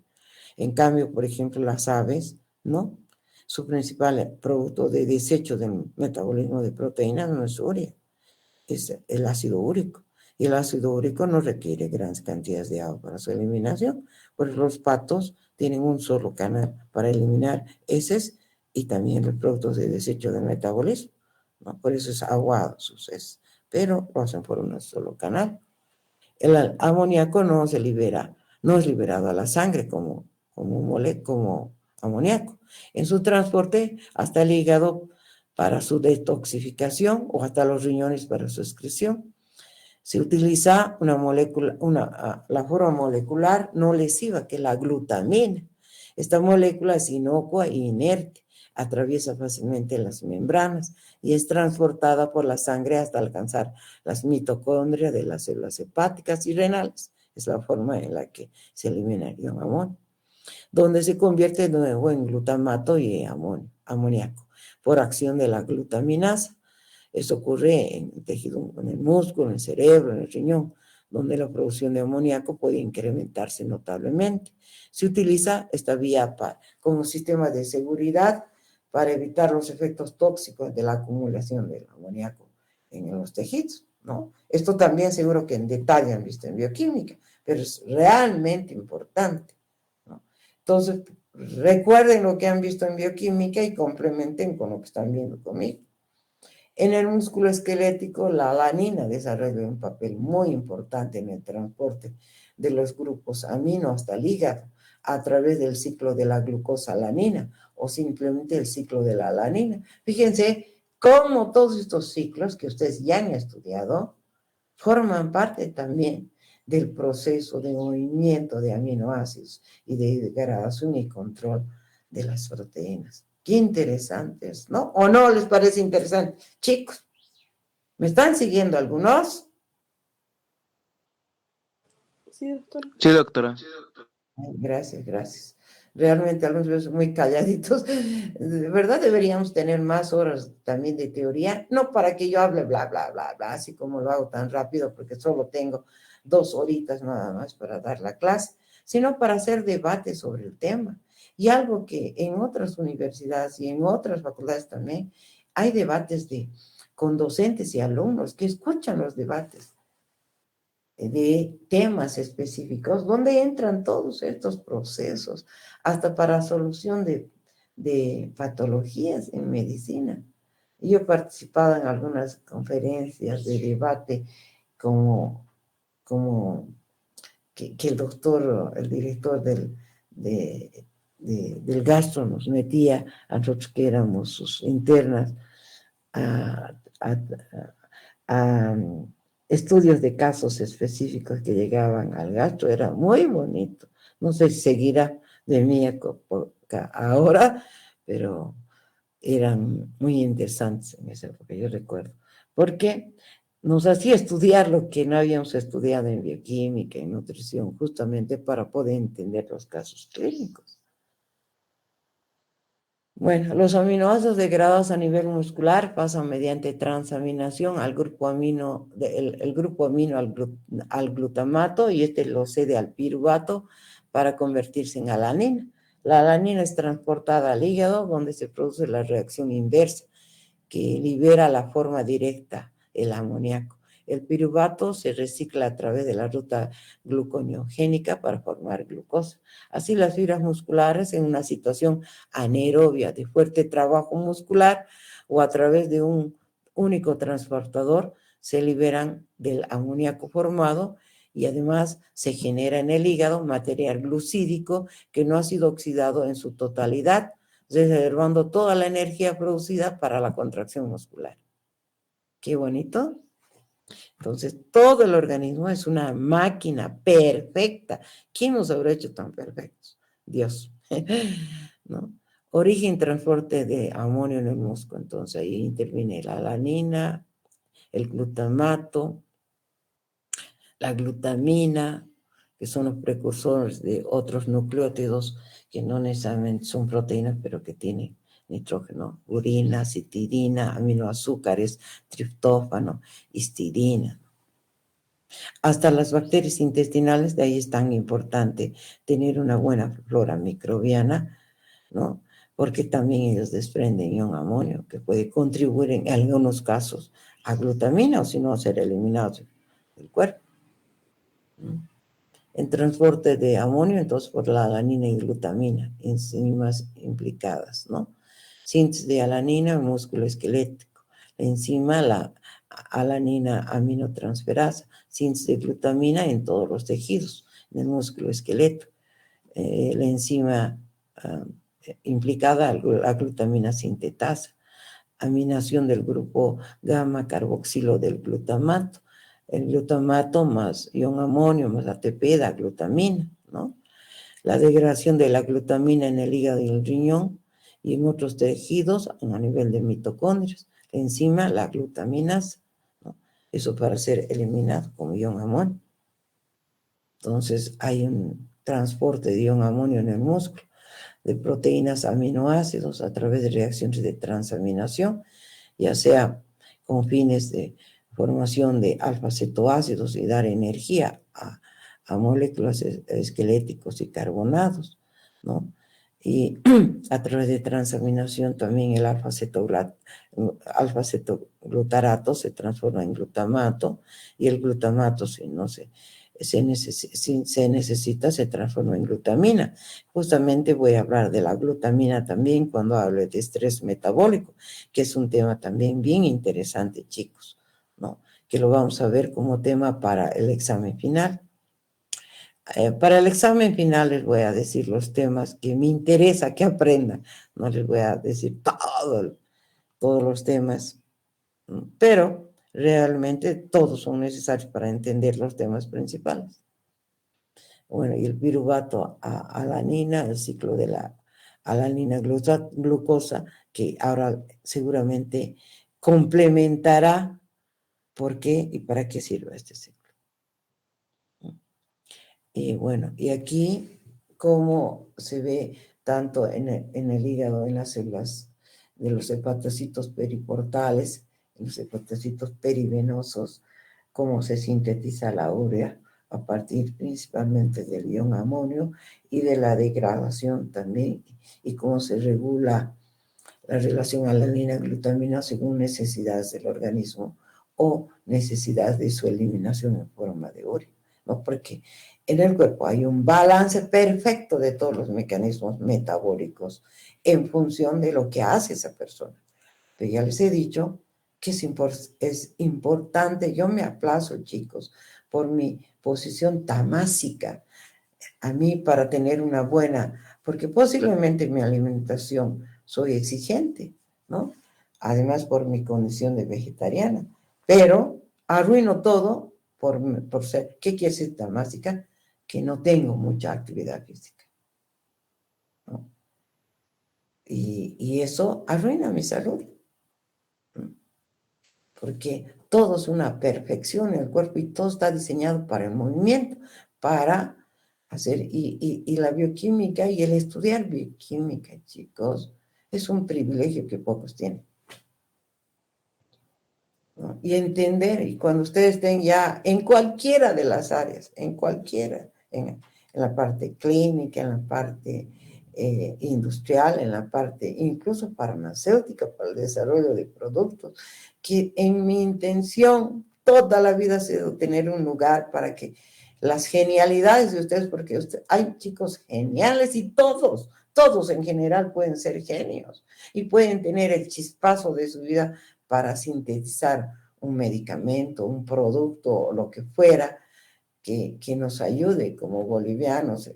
S1: En cambio, por ejemplo, las aves, ¿no? Su principal producto de desecho del metabolismo de proteínas no es urea, es el ácido úrico. Y el ácido úrico no requiere grandes cantidades de agua para su eliminación, pues los patos tienen un solo canal para eliminar heces y también los productos de desecho del metabolismo, ¿no? Por eso es aguado sus heces, pero lo hacen por un solo canal. El amoníaco no se libera, no es liberado a la sangre como amoníaco. En su transporte hasta el hígado para su detoxificación o hasta los riñones para su excreción. Se utiliza una molécula, la forma molecular no lesiva, que es la glutamina. Esta molécula es inocua e inerte, atraviesa fácilmente las membranas y es transportada por la sangre hasta alcanzar las mitocondrias de las células hepáticas y renales. Es la forma en la que se elimina el ion amonio, donde se convierte de nuevo en glutamato y amoníaco por acción de la glutaminasa. Eso ocurre en el tejido, en el músculo, en el cerebro, en el riñón, donde la producción de amoníaco puede incrementarse notablemente. Se utiliza esta vía como sistema de seguridad para evitar los efectos tóxicos de la acumulación del amoníaco en los tejidos, ¿no? Esto también seguro que en detalle han visto en bioquímica, pero es realmente importante, ¿no? Entonces, recuerden lo que han visto en bioquímica y complementen con lo que están viendo conmigo. En el músculo esquelético, la alanina desarrolla un papel muy importante en el transporte de los grupos amino hasta el hígado a través del ciclo de la glucosalanina o simplemente el ciclo de la alanina. Fíjense cómo todos estos ciclos que ustedes ya han estudiado forman parte también del proceso de movimiento de aminoácidos y de degradación y control de las proteínas. Qué interesantes, ¿no? ¿O no les parece interesante? Chicos, ¿me están siguiendo algunos?
S4: Sí, doctora.
S3: Sí, doctora.
S1: Gracias, gracias. Realmente algunos veces muy calladitos. De verdad deberíamos tener más horas también de teoría, no para que yo hable bla, bla, bla, bla, así como lo hago tan rápido, porque solo tengo 2 horitas nada más para dar la clase, sino para hacer debate sobre el tema. Y algo que en otras universidades y en otras facultades también hay debates con docentes y alumnos que escuchan los debates de temas específicos, donde entran todos estos procesos, hasta para solución de patologías en medicina. Yo he participado en algunas conferencias de debate como que el doctor, el director del gastro nos metía a nosotros que éramos sus internas a estudios de casos específicos que llegaban al gastro. Era muy bonito. No sé si seguirá de mi época ahora, pero eran muy interesantes en esa época, yo recuerdo. Porque nos hacía estudiar lo que no habíamos estudiado en bioquímica y nutrición, justamente para poder entender los casos clínicos. Bueno, los aminoácidos degradados a nivel muscular pasan mediante transaminación al grupo amino, el grupo amino al glutamato, y este lo cede al piruvato para convertirse en alanina. La alanina es transportada al hígado, donde se produce la reacción inversa, que libera la forma directa, el amoníaco. El piruvato se recicla a través de la ruta gluconeogénica para formar glucosa. Así las fibras musculares en una situación anaerobia de fuerte trabajo muscular o a través de un único transportador se liberan del amoníaco formado y además se genera en el hígado material glucídico que no ha sido oxidado en su totalidad, reservando toda la energía producida para la contracción muscular. Qué bonito. Entonces, todo el organismo es una máquina perfecta. ¿Quién nos habrá hecho tan perfectos? Dios. ¿No? Origen y transporte de amonio en el músculo. Entonces, ahí interviene la alanina, el glutamato, la glutamina, que son los precursores de otros nucleótidos que no necesariamente son proteínas, pero que tienen nitrógeno, urina, citidina, aminoazúcares, triptófano, histidina. Hasta las bacterias intestinales, de ahí es tan importante tener una buena flora microbiana, ¿no? Porque también ellos desprenden ion amonio, que puede contribuir en algunos casos a glutamina, o si no, a ser eliminados del cuerpo. En transporte de amonio, entonces por la alanina y glutamina, enzimas implicadas, ¿no? Síntesis de alanina en músculo esquelético. La enzima, la alanina aminotransferasa. Síntesis de glutamina en todos los tejidos, en el músculo esqueleto. La enzima implicada, la glutamina sintetasa. Aminación del grupo gamma carboxilo del glutamato. El glutamato más ion amonio más ATP da glutamina, ¿no? La degradación de la glutamina en el hígado y el riñón y en otros tejidos a nivel de mitocondrias. La enzima, la glutaminasa, ¿no? Eso para ser eliminado como ion amonio. Entonces hay un transporte de ion amonio en el músculo, de proteínas aminoácidos a través de reacciones de transaminación, ya sea con fines de formación de alfa-cetoácidos y dar energía a moléculas esqueléticos y carbonados, ¿no? Y a través de transaminación también el alfa-cetoglutarato se transforma en glutamato, y el glutamato, si no se necesita, se transforma en glutamina. Justamente voy a hablar de la glutamina también cuando hable de estrés metabólico, que es un tema también bien interesante, chicos, ¿no? Que lo vamos a ver como tema para el examen final. Para el examen final les voy a decir los temas que me interesa que aprendan. No les voy a decir todos los temas, pero realmente todos son necesarios para entender los temas principales. Bueno, y el piruvato a alanina, el ciclo de la alanina glucosa, que ahora seguramente complementará por qué y para qué sirve este ciclo. Y bueno, y aquí cómo se ve tanto en el hígado, en las células de los hepatocitos periportales, en los hepatocitos perivenosos, cómo se sintetiza la urea a partir principalmente del ion amonio y de la degradación también, y cómo se regula la relación alanina-glutamina según necesidades del organismo o necesidades de su eliminación en forma de urea, ¿no? Porque en el cuerpo hay un balance perfecto de todos los mecanismos metabólicos en función de lo que hace esa persona. Pero ya les he dicho que es importante, yo me aplazo, chicos, por mi posición tamásica, a mí para tener una buena, porque posiblemente mi alimentación soy exigente, ¿no? Además por mi condición de vegetariana, pero arruino todo por ser, ¿qué quiere decir tamásica? Que no tengo mucha actividad física, ¿no? Y eso arruina mi salud. porque todo es una perfección en el cuerpo y todo está diseñado para el movimiento, para hacer, y la bioquímica y el estudiar bioquímica, chicos, es un privilegio que pocos tienen, ¿no? Y entender, y cuando ustedes estén ya en cualquiera de las áreas, en cualquiera, en la parte clínica, en la parte industrial, en la parte incluso farmacéutica, para el desarrollo de productos, que en mi intención toda la vida ha sido tener un lugar para que las genialidades de ustedes, porque hay chicos geniales y todos en general pueden ser genios y pueden tener el chispazo de su vida para sintetizar un medicamento, un producto o lo que fuera que nos ayude como bolivianos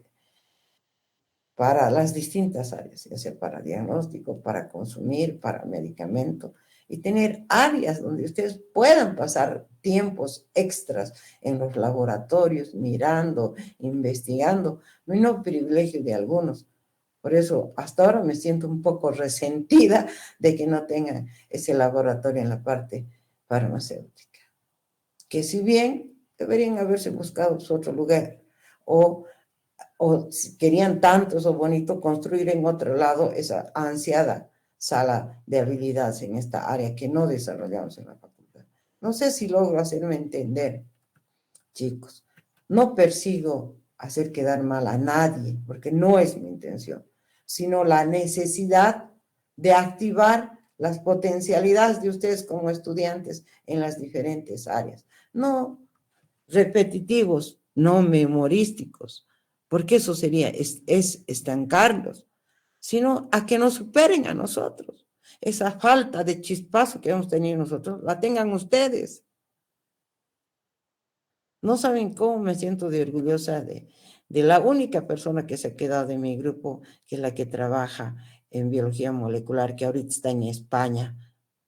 S1: para las distintas áreas, ya sea para diagnóstico, para consumir, para medicamento, y tener áreas donde ustedes puedan pasar tiempos extras en los laboratorios, mirando, investigando, no privilegio de algunos. Por eso hasta ahora me siento un poco resentida de que no tengan ese laboratorio en la parte farmacéutica. Que si bien deberían haberse buscado otro lugar, o si querían tanto eso bonito, construir en otro lado esa ansiada sala de habilidades en esta área que no desarrollamos en la facultad. No sé si logro hacerme entender, chicos. No persigo hacer quedar mal a nadie, porque no es mi intención, sino la necesidad de activar las potencialidades de ustedes como estudiantes en las diferentes áreas. No repetitivos, no memorísticos, porque eso sería, es estancarlos, sino a que nos superen a nosotros. Esa falta de chispazo que hemos tenido nosotros, la tengan ustedes. No saben cómo me siento de orgullosa de la única persona que se ha quedado de mi grupo, que es la que trabaja en biología molecular, que ahorita está en España,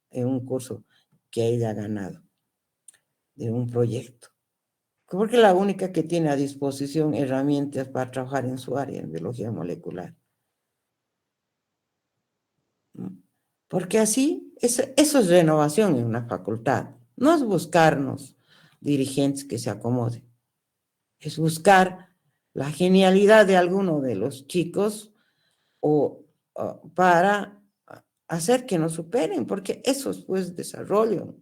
S1: en un curso que ella ha ganado, de un proyecto. Porque es la única que tiene a disposición herramientas para trabajar en su área, en biología molecular. Porque así, eso es renovación en una facultad. No es buscarnos dirigentes que se acomoden. Es buscar la genialidad de alguno de los chicos para hacer que nos superen, porque eso es pues desarrollo.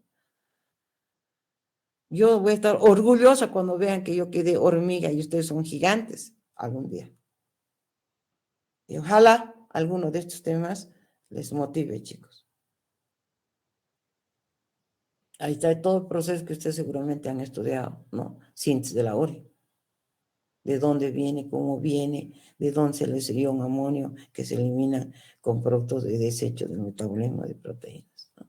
S1: Yo voy a estar orgullosa cuando vean que yo quedé hormiga y ustedes son gigantes algún día. Y ojalá alguno de estos temas les motive, chicos. Ahí está todo el proceso que ustedes seguramente han estudiado, ¿no? Síntesis de la urea. De dónde viene, cómo viene, de dónde se les ion amonio que se eliminan con productos de desecho del metabolismo de proteínas, ¿no?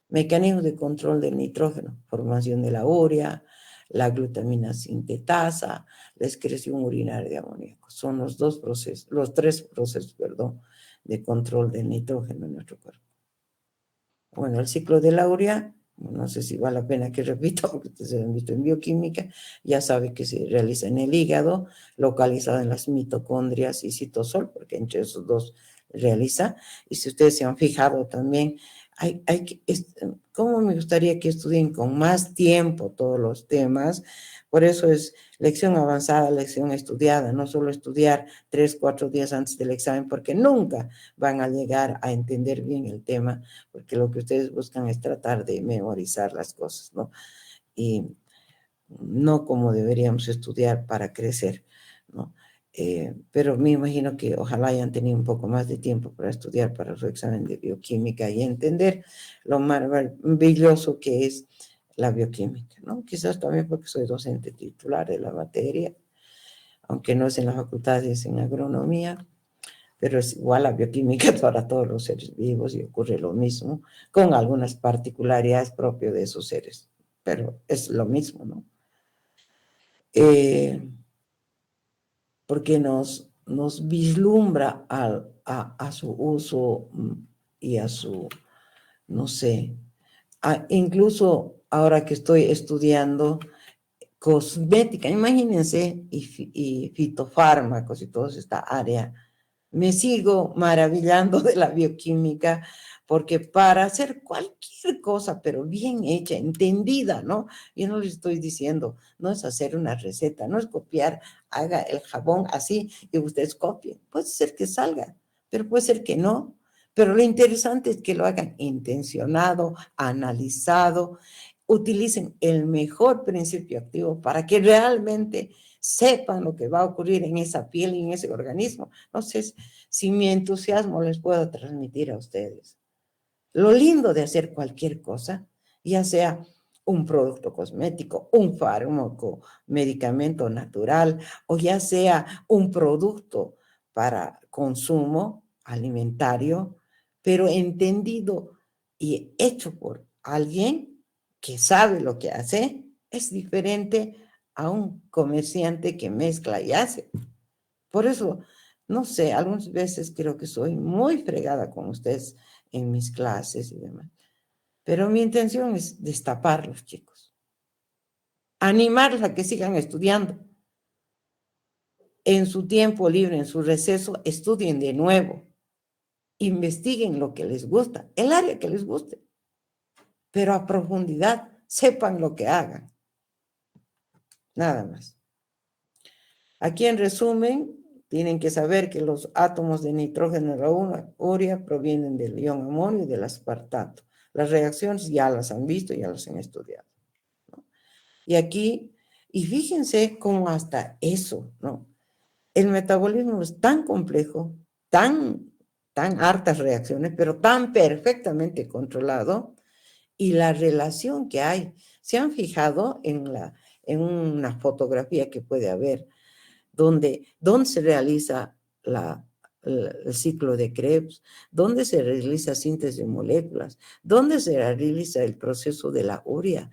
S1: Mecanismos de control del nitrógeno, formación de la urea, la glutamina sintetasa, la excreción urinaria de amoníaco. Son los tres procesos, de control del nitrógeno en nuestro cuerpo. Bueno, el ciclo de la urea, no sé si vale la pena que repita, porque ustedes han visto en bioquímica, ya sabe que se realiza en el hígado, localizado en las mitocondrias y citosol, porque entre esos dos realiza. Y si ustedes se han fijado también, ¿cómo me gustaría que estudien con más tiempo todos los temas? Por eso es lección avanzada, lección estudiada, no solo estudiar 3, 4 días antes del examen, porque nunca van a llegar a entender bien el tema, porque lo que ustedes buscan es tratar de memorizar las cosas, ¿no? Y no como deberíamos estudiar para crecer, ¿no? Pero me imagino que ojalá hayan tenido un poco más de tiempo para estudiar para su examen de bioquímica y entender lo maravilloso que es la bioquímica, ¿no? Quizás también porque soy docente titular de la materia, aunque no es en la facultad, es en agronomía, pero es igual la bioquímica para todos los seres vivos y ocurre lo mismo, con algunas particularidades propias de esos seres, pero es lo mismo, ¿no? Porque nos vislumbra a su uso y a su, no sé, incluso ahora que estoy estudiando cosmética, imagínense, y fitofármacos y toda esta área, Me sigo maravillando de la bioquímica porque para hacer cualquier cosa, pero bien hecha, entendida, ¿no? Yo no les estoy diciendo, no es hacer una receta, no es copiar, haga el jabón así y ustedes copien. Puede ser que salga, pero puede ser que no. Pero lo interesante es que lo hagan intencionado, analizado, utilicen el mejor principio activo para que realmente sepan lo que va a ocurrir en esa piel y en ese organismo. No sé si mi entusiasmo les puedo transmitir a ustedes. Lo lindo de hacer cualquier cosa, ya sea un producto cosmético, un fármaco, medicamento natural, o ya sea un producto para consumo alimentario, pero entendido y hecho por alguien que sabe lo que hace, es diferente a un comerciante que mezcla y hace. Por eso, no sé, algunas veces creo que soy muy fregada con ustedes en mis clases y demás. Pero mi intención es destaparlos, chicos. Animarlos a que sigan estudiando. En su tiempo libre, en su receso, estudien de nuevo. Investiguen lo que les gusta, el área que les guste. Pero a profundidad, sepan lo que hagan. Nada más. Aquí en resumen, tienen que saber que los átomos de nitrógeno en la urea provienen del ion amonio y del aspartato. Las reacciones ya las han visto, ya las han estudiado, ¿no? Y aquí, y fíjense cómo hasta eso, ¿no? El metabolismo es tan complejo, tan hartas reacciones, pero tan perfectamente controlado, y la relación que hay. ¿Se han fijado en una fotografía que puede haber donde se realiza el ciclo de Krebs, donde se realiza síntesis de moléculas, donde se realiza el proceso de la urea?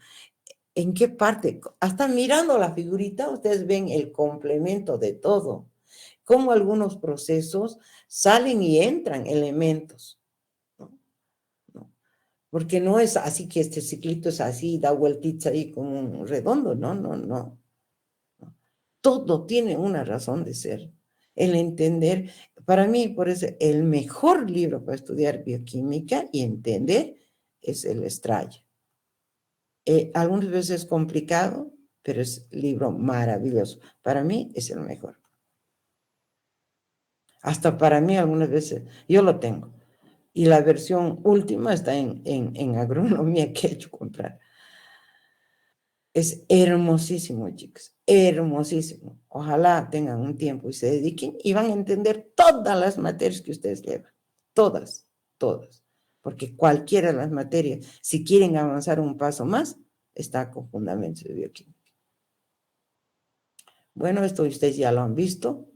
S1: ¿En qué parte? Hasta mirando la figurita, ustedes ven el complemento de todo. Cómo algunos procesos salen y entran elementos, ¿no? ¿No? Porque no es así que este ciclito es así, da vueltitas ahí como un redondo, no, no, no. Todo tiene una razón de ser. El entender, para mí, por eso, el mejor libro para estudiar bioquímica y entender es el Estrella. Algunas veces es complicado, pero es un libro maravilloso. Para mí es el mejor. Hasta para mí algunas veces, yo lo tengo. Y la versión última está en agronomía que he hecho comprar. Es hermosísimo, chicos, hermosísimo. Ojalá tengan un tiempo y se dediquen y van a entender todas las materias que ustedes llevan. Todas, todas. Porque cualquiera de las materias, si quieren avanzar un paso más, está con fundamentos de bioquímica. Bueno, esto ustedes ya lo han visto,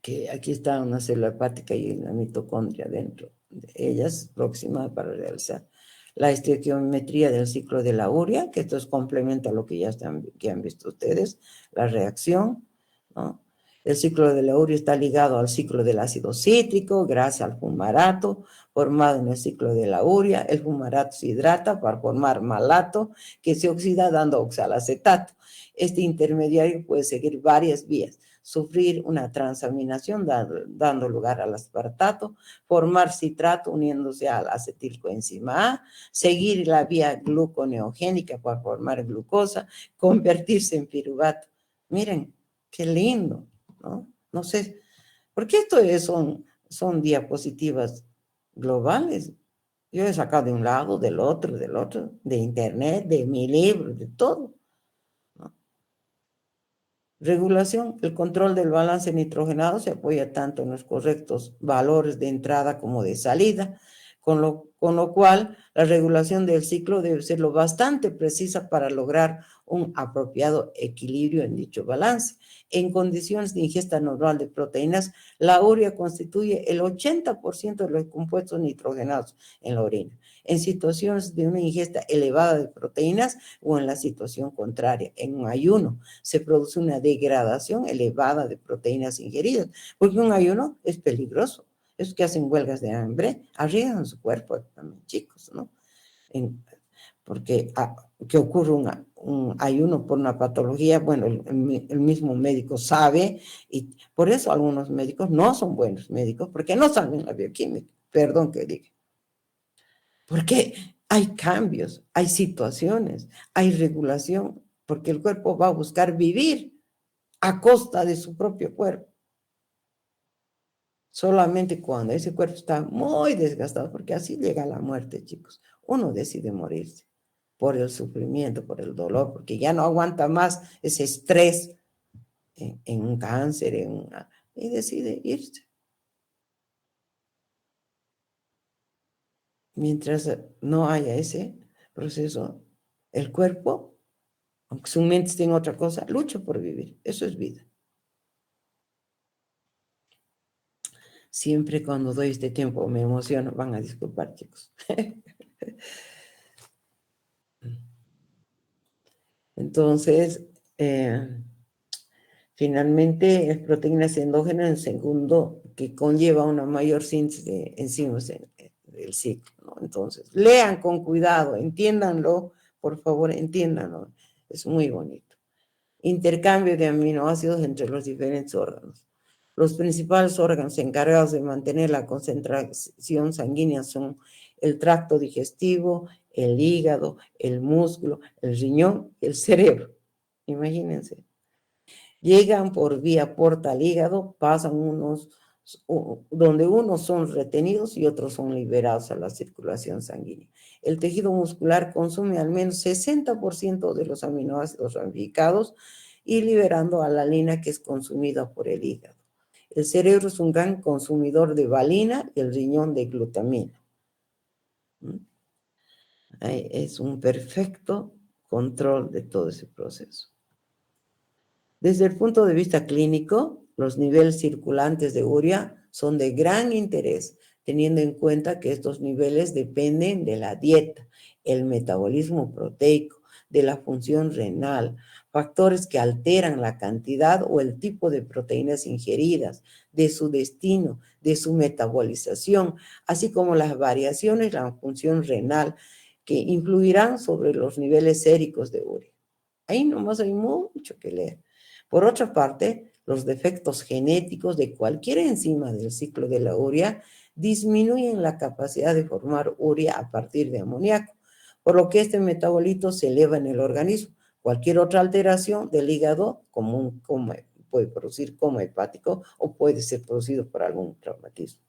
S1: que aquí está una célula hepática y una mitocondria dentro de ellas, próxima para realizar la estequiometría del ciclo de la urea, que esto es complemento a lo que ya han visto ustedes, la reacción, ¿no? El ciclo de la urea está ligado al ciclo del ácido cítrico, gracias al fumarato formado en el ciclo de la urea. El fumarato se hidrata para formar malato, que se oxida dando oxalacetato. Este intermediario puede seguir varias vías: sufrir una transaminación dando lugar al aspartato, formar citrato uniéndose al acetilcoenzima A, seguir la vía gluconeogénica para formar glucosa, convertirse en piruvato. Miren, qué lindo, ¿no? No sé, porque esto son diapositivas globales. Yo he sacado de un lado, del otro, de internet, de mi libro, de todo. Regulación. El control del balance nitrogenado se apoya tanto en los correctos valores de entrada como de salida, con lo cual la regulación del ciclo debe ser lo bastante precisa para lograr un apropiado equilibrio en dicho balance. En condiciones de ingesta normal de proteínas, la urea constituye el 80% de los compuestos nitrogenados en la orina. En situaciones de una ingesta elevada de proteínas o en la situación contraria, en un ayuno, se produce una degradación elevada de proteínas ingeridas, porque un ayuno es peligroso. Esos que hacen huelgas de hambre arriesgan su cuerpo también, chicos, ¿no? porque que ocurre un ayuno por una patología, bueno, el mismo médico sabe, y por eso algunos médicos no son buenos médicos, porque no saben la bioquímica, perdón que diga. Porque hay cambios, hay situaciones, hay regulación, porque el cuerpo va a buscar vivir a costa de su propio cuerpo. Solamente cuando ese cuerpo está muy desgastado, porque así llega la muerte, chicos, uno decide morirse por el sufrimiento, por el dolor, porque ya no aguanta más ese estrés en un cáncer, y decide irse. Mientras no haya ese proceso, el cuerpo, aunque su mente esté en otra cosa, lucha por vivir. Eso es vida. Siempre cuando doy este tiempo me emociono, van a disculpar, chicos. Entonces, finalmente, es proteínas endógenas en segundo, que conlleva una mayor síntesis de enzimas del ciclo, ¿no? Entonces, lean con cuidado, entiéndanlo, por favor, entiéndanlo. Es muy bonito. Intercambio de aminoácidos entre los diferentes órganos. Los principales órganos encargados de mantener la concentración sanguínea son el tracto digestivo, el hígado, el músculo, el riñón y el cerebro. Imagínense. Llegan por vía porta al hígado, pasan donde unos son retenidos y otros son liberados a la circulación sanguínea. El tejido muscular consume al menos 60% de los aminoácidos ramificados y liberando alanina, que es consumida por el hígado. El cerebro es un gran consumidor de valina y el riñón de glutamina. Es un perfecto control de todo ese proceso. Desde el punto de vista clínico, los niveles circulantes de urea son de gran interés, teniendo en cuenta que estos niveles dependen de la dieta, el metabolismo proteico, de la función renal, factores que alteran la cantidad o el tipo de proteínas ingeridas, de su destino, de su metabolización, así como las variaciones en la función renal que influirán sobre los niveles séricos de urea. Ahí nomás hay mucho que leer. Por otra parte, los defectos genéticos de cualquier enzima del ciclo de la urea disminuyen la capacidad de formar urea a partir de amoníaco, por lo que este metabolito se eleva en el organismo. Cualquier otra alteración del hígado, puede producir coma hepático o puede ser producido por algún traumatismo.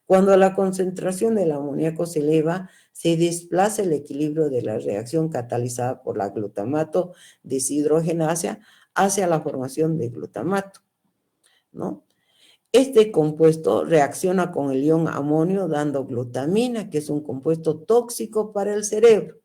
S1: Cuando la concentración del amoníaco se eleva, se desplaza el equilibrio de la reacción catalizada por la glutamato deshidrogenasa hacia la formación de glutamato, ¿no? Este compuesto reacciona con el ion amonio dando glutamina, que es un compuesto tóxico para el cerebro.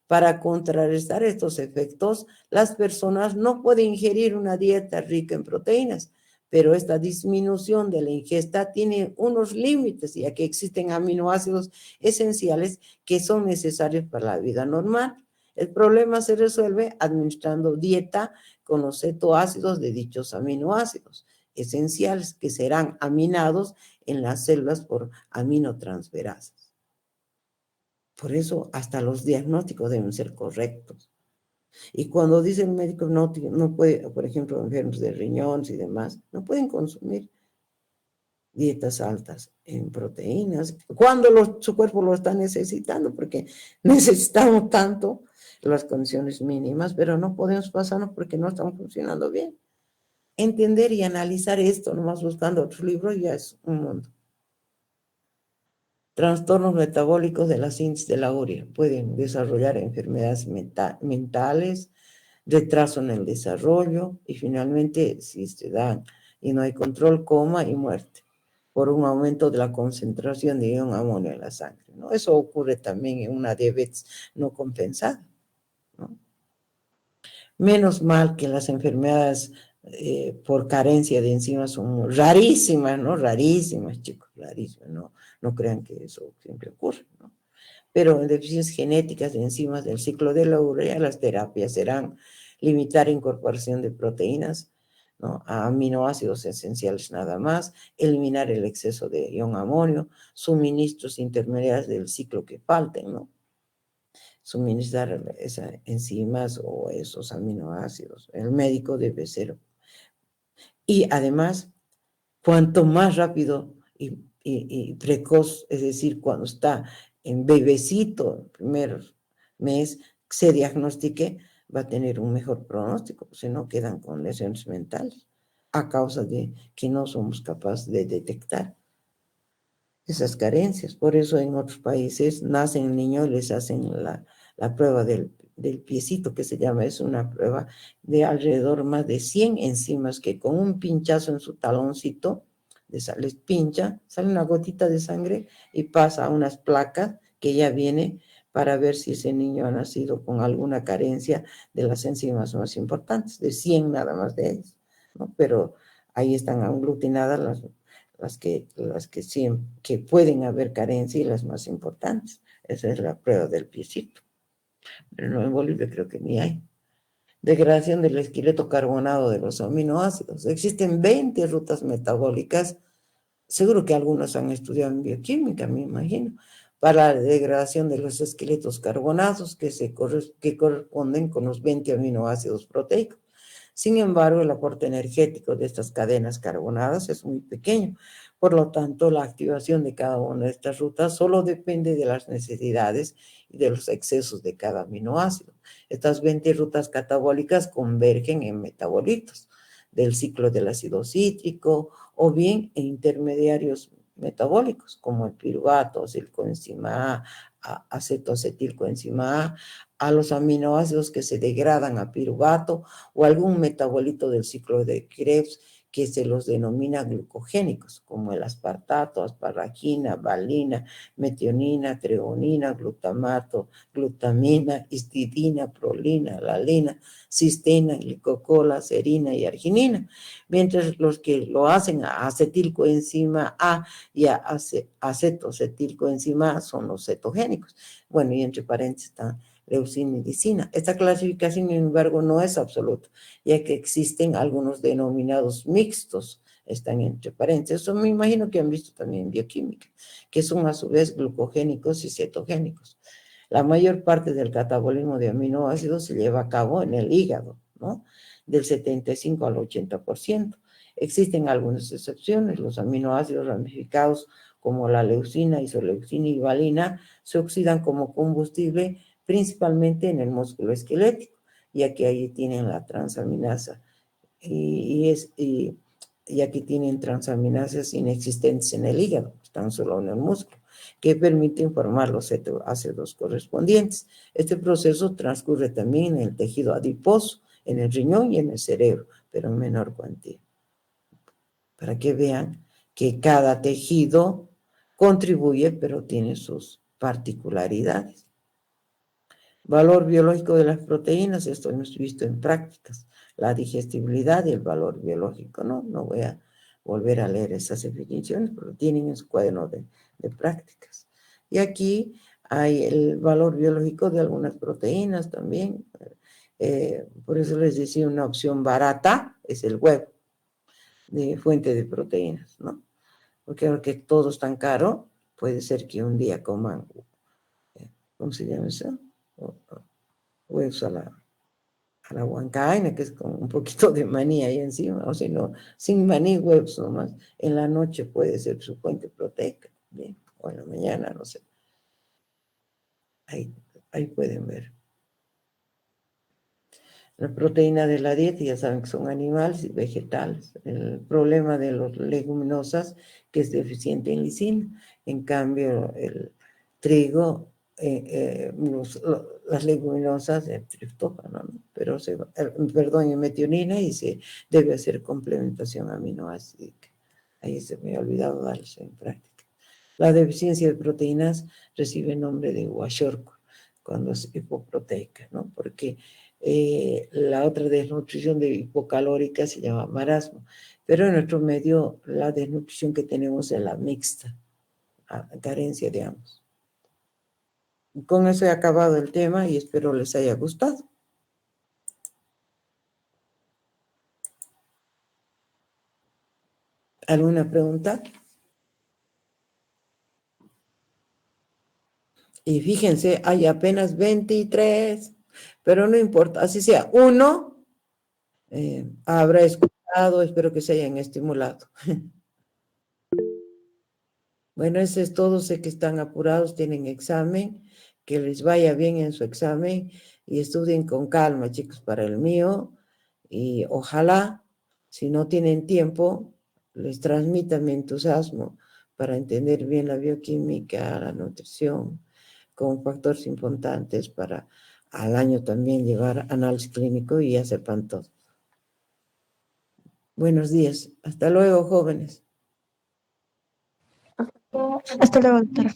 S1: Para contrarrestar estos efectos, las personas no pueden ingerir una dieta rica en proteínas, pero esta disminución de la ingesta tiene unos límites, ya que existen aminoácidos esenciales que son necesarios para la vida normal. El problema se resuelve administrando dieta con los cetoácidos de dichos aminoácidos esenciales, que serán aminados en las células por aminotransferasas. Por eso hasta los diagnósticos deben ser correctos. Y cuando dice el médico no puede, por ejemplo, enfermos de riñones y demás, no pueden consumir dietas altas en proteínas, cuando su cuerpo lo está necesitando, porque necesitamos tanto las condiciones mínimas, pero no podemos pasarnos porque no están funcionando bien. Entender y analizar esto, nomás buscando otros libros, ya es un mundo. Trastornos metabólicos de la síntesis de la urea. Pueden desarrollar enfermedades mentales, retraso en el desarrollo y finalmente, si se dan y no hay control, coma y muerte por un aumento de la concentración de ion amonio en la sangre, ¿no? Eso ocurre también en una diabetes no compensada, ¿no? Menos mal que las enfermedades por carencia de enzimas son rarísimas, ¿no? Rarísimas, chicos, rarísimas, ¿no? No crean que eso siempre ocurre, ¿no? Pero en deficiencias genéticas de enzimas del ciclo de la urea, las terapias serán limitar incorporación de proteínas, ¿no?, a aminoácidos esenciales nada más, eliminar el exceso de ion amonio, suministros intermediarios del ciclo que falten, ¿no? suministrar esas enzimas o esos aminoácidos. El médico debe ser. Y además, cuanto más rápido y precoz, es decir, cuando está en bebecito, el primer mes, se diagnostique, va a tener un mejor pronóstico, si no quedan con lesiones mentales a causa de que no somos capaces de detectar esas carencias. Por eso en otros países nacen niños y les hacen la prueba del piecito, que se llama, es una prueba de alrededor más de 100 enzimas que con un pinchazo en su taloncito, les pincha, sale una gotita de sangre y pasa a unas placas que ya viene para ver si ese niño ha nacido con alguna carencia de las enzimas más importantes, de 100 nada más de ellas, ¿no? Pero ahí están aglutinadas que pueden haber carencia y las más importantes. Esa es la prueba del piecito. Pero no, en Bolivia creo que ni hay. Degradación del esqueleto carbonado de los aminoácidos. Existen 20 rutas metabólicas, seguro que algunos han estudiado en bioquímica, me imagino, para la degradación de los esqueletos carbonados que corresponden con los 20 aminoácidos proteicos. Sin embargo, el aporte energético de estas cadenas carbonadas es muy pequeño. Por lo tanto, la activación de cada una de estas rutas solo depende de las necesidades y de los excesos de cada aminoácido. Estas 20 rutas catabólicas convergen en metabolitos del ciclo del ácido cítrico o bien en intermediarios metabólicos como el piruvato, coenzima A, acetoacetilcoenzima A los aminoácidos que se degradan a piruvato o algún metabolito del ciclo de Krebs que se los denomina glucogénicos, como el aspartato, asparagina, valina, metionina, treonina, glutamato, glutamina, histidina, prolina, lalina, cisteína, glicocola, serina y arginina, mientras los que lo hacen a acetilcoenzima A y a acetoacetilcoenzima A son los cetogénicos. Bueno, y entre paréntesis está leucina y lisina. Esta clasificación, sin embargo, no es absoluta, ya que existen algunos denominados mixtos, están entre paréntesis. Eso me imagino que han visto también en bioquímica, que son a su vez glucogénicos y cetogénicos. La mayor parte del catabolismo de aminoácidos se lleva a cabo en el hígado, ¿no? Del 75 al 80%. Existen algunas excepciones. Los aminoácidos ramificados como la leucina, isoleucina y valina se oxidan como combustible principalmente en el músculo esquelético, ya que ahí tienen la transaminasa y aquí tienen transaminasas inexistentes en el hígado, están solo en el músculo, que permiten formar los ácidos correspondientes. Este proceso transcurre también en el tejido adiposo, en el riñón y en el cerebro, pero en menor cuantía. Para que vean que cada tejido contribuye, pero tiene sus particularidades. Valor biológico de las proteínas, esto hemos visto en prácticas, la digestibilidad y el valor biológico, ¿no? No voy a volver a leer esas definiciones, pero tienen en su cuaderno de prácticas. Y aquí hay el valor biológico de algunas proteínas también, por eso les decía una opción barata, es el huevo, de fuente de proteínas, ¿no? Porque ahora que todo es tan caro, puede ser que un día coman, ¿cómo se llama eso? Huevos a la huancaina, que es con un poquito de maní ahí encima, o si no, sin maní, huevos nomás. En la noche puede ser su fuente proteica, ¿bien? O en la mañana, no sé. Ahí pueden ver. Las proteínas de la dieta ya saben que son animales y vegetales. El problema de las leguminosas que es deficiente en lisina. En cambio, el trigo, las leguminosas, el triptófano, ¿no? Pero perdón, en metionina y se debe hacer complementación aminoácica. Ahí se me ha olvidado darles en práctica. La deficiencia de proteínas recibe el nombre de kwashiorkor cuando es hipoproteica, ¿no? Porque la otra desnutrición de hipocalórica se llama marasmo, pero en nuestro medio la desnutrición que tenemos es la mixta, carencia de ambos. Con eso he acabado el tema y espero les haya gustado. ¿Alguna pregunta? Y fíjense, hay apenas 23, pero no importa, así sea, uno habrá escuchado, espero que se hayan estimulado. Bueno, eso es todo, sé que están apurados, tienen examen, que les vaya bien en su examen y estudien con calma, chicos, para el mío, y ojalá, si no tienen tiempo, les transmita mi entusiasmo para entender bien la bioquímica, la nutrición, con factores importantes para al año también llevar análisis clínico y ya sepan todo. Buenos días, hasta luego, jóvenes.
S4: Hasta luego, doctora.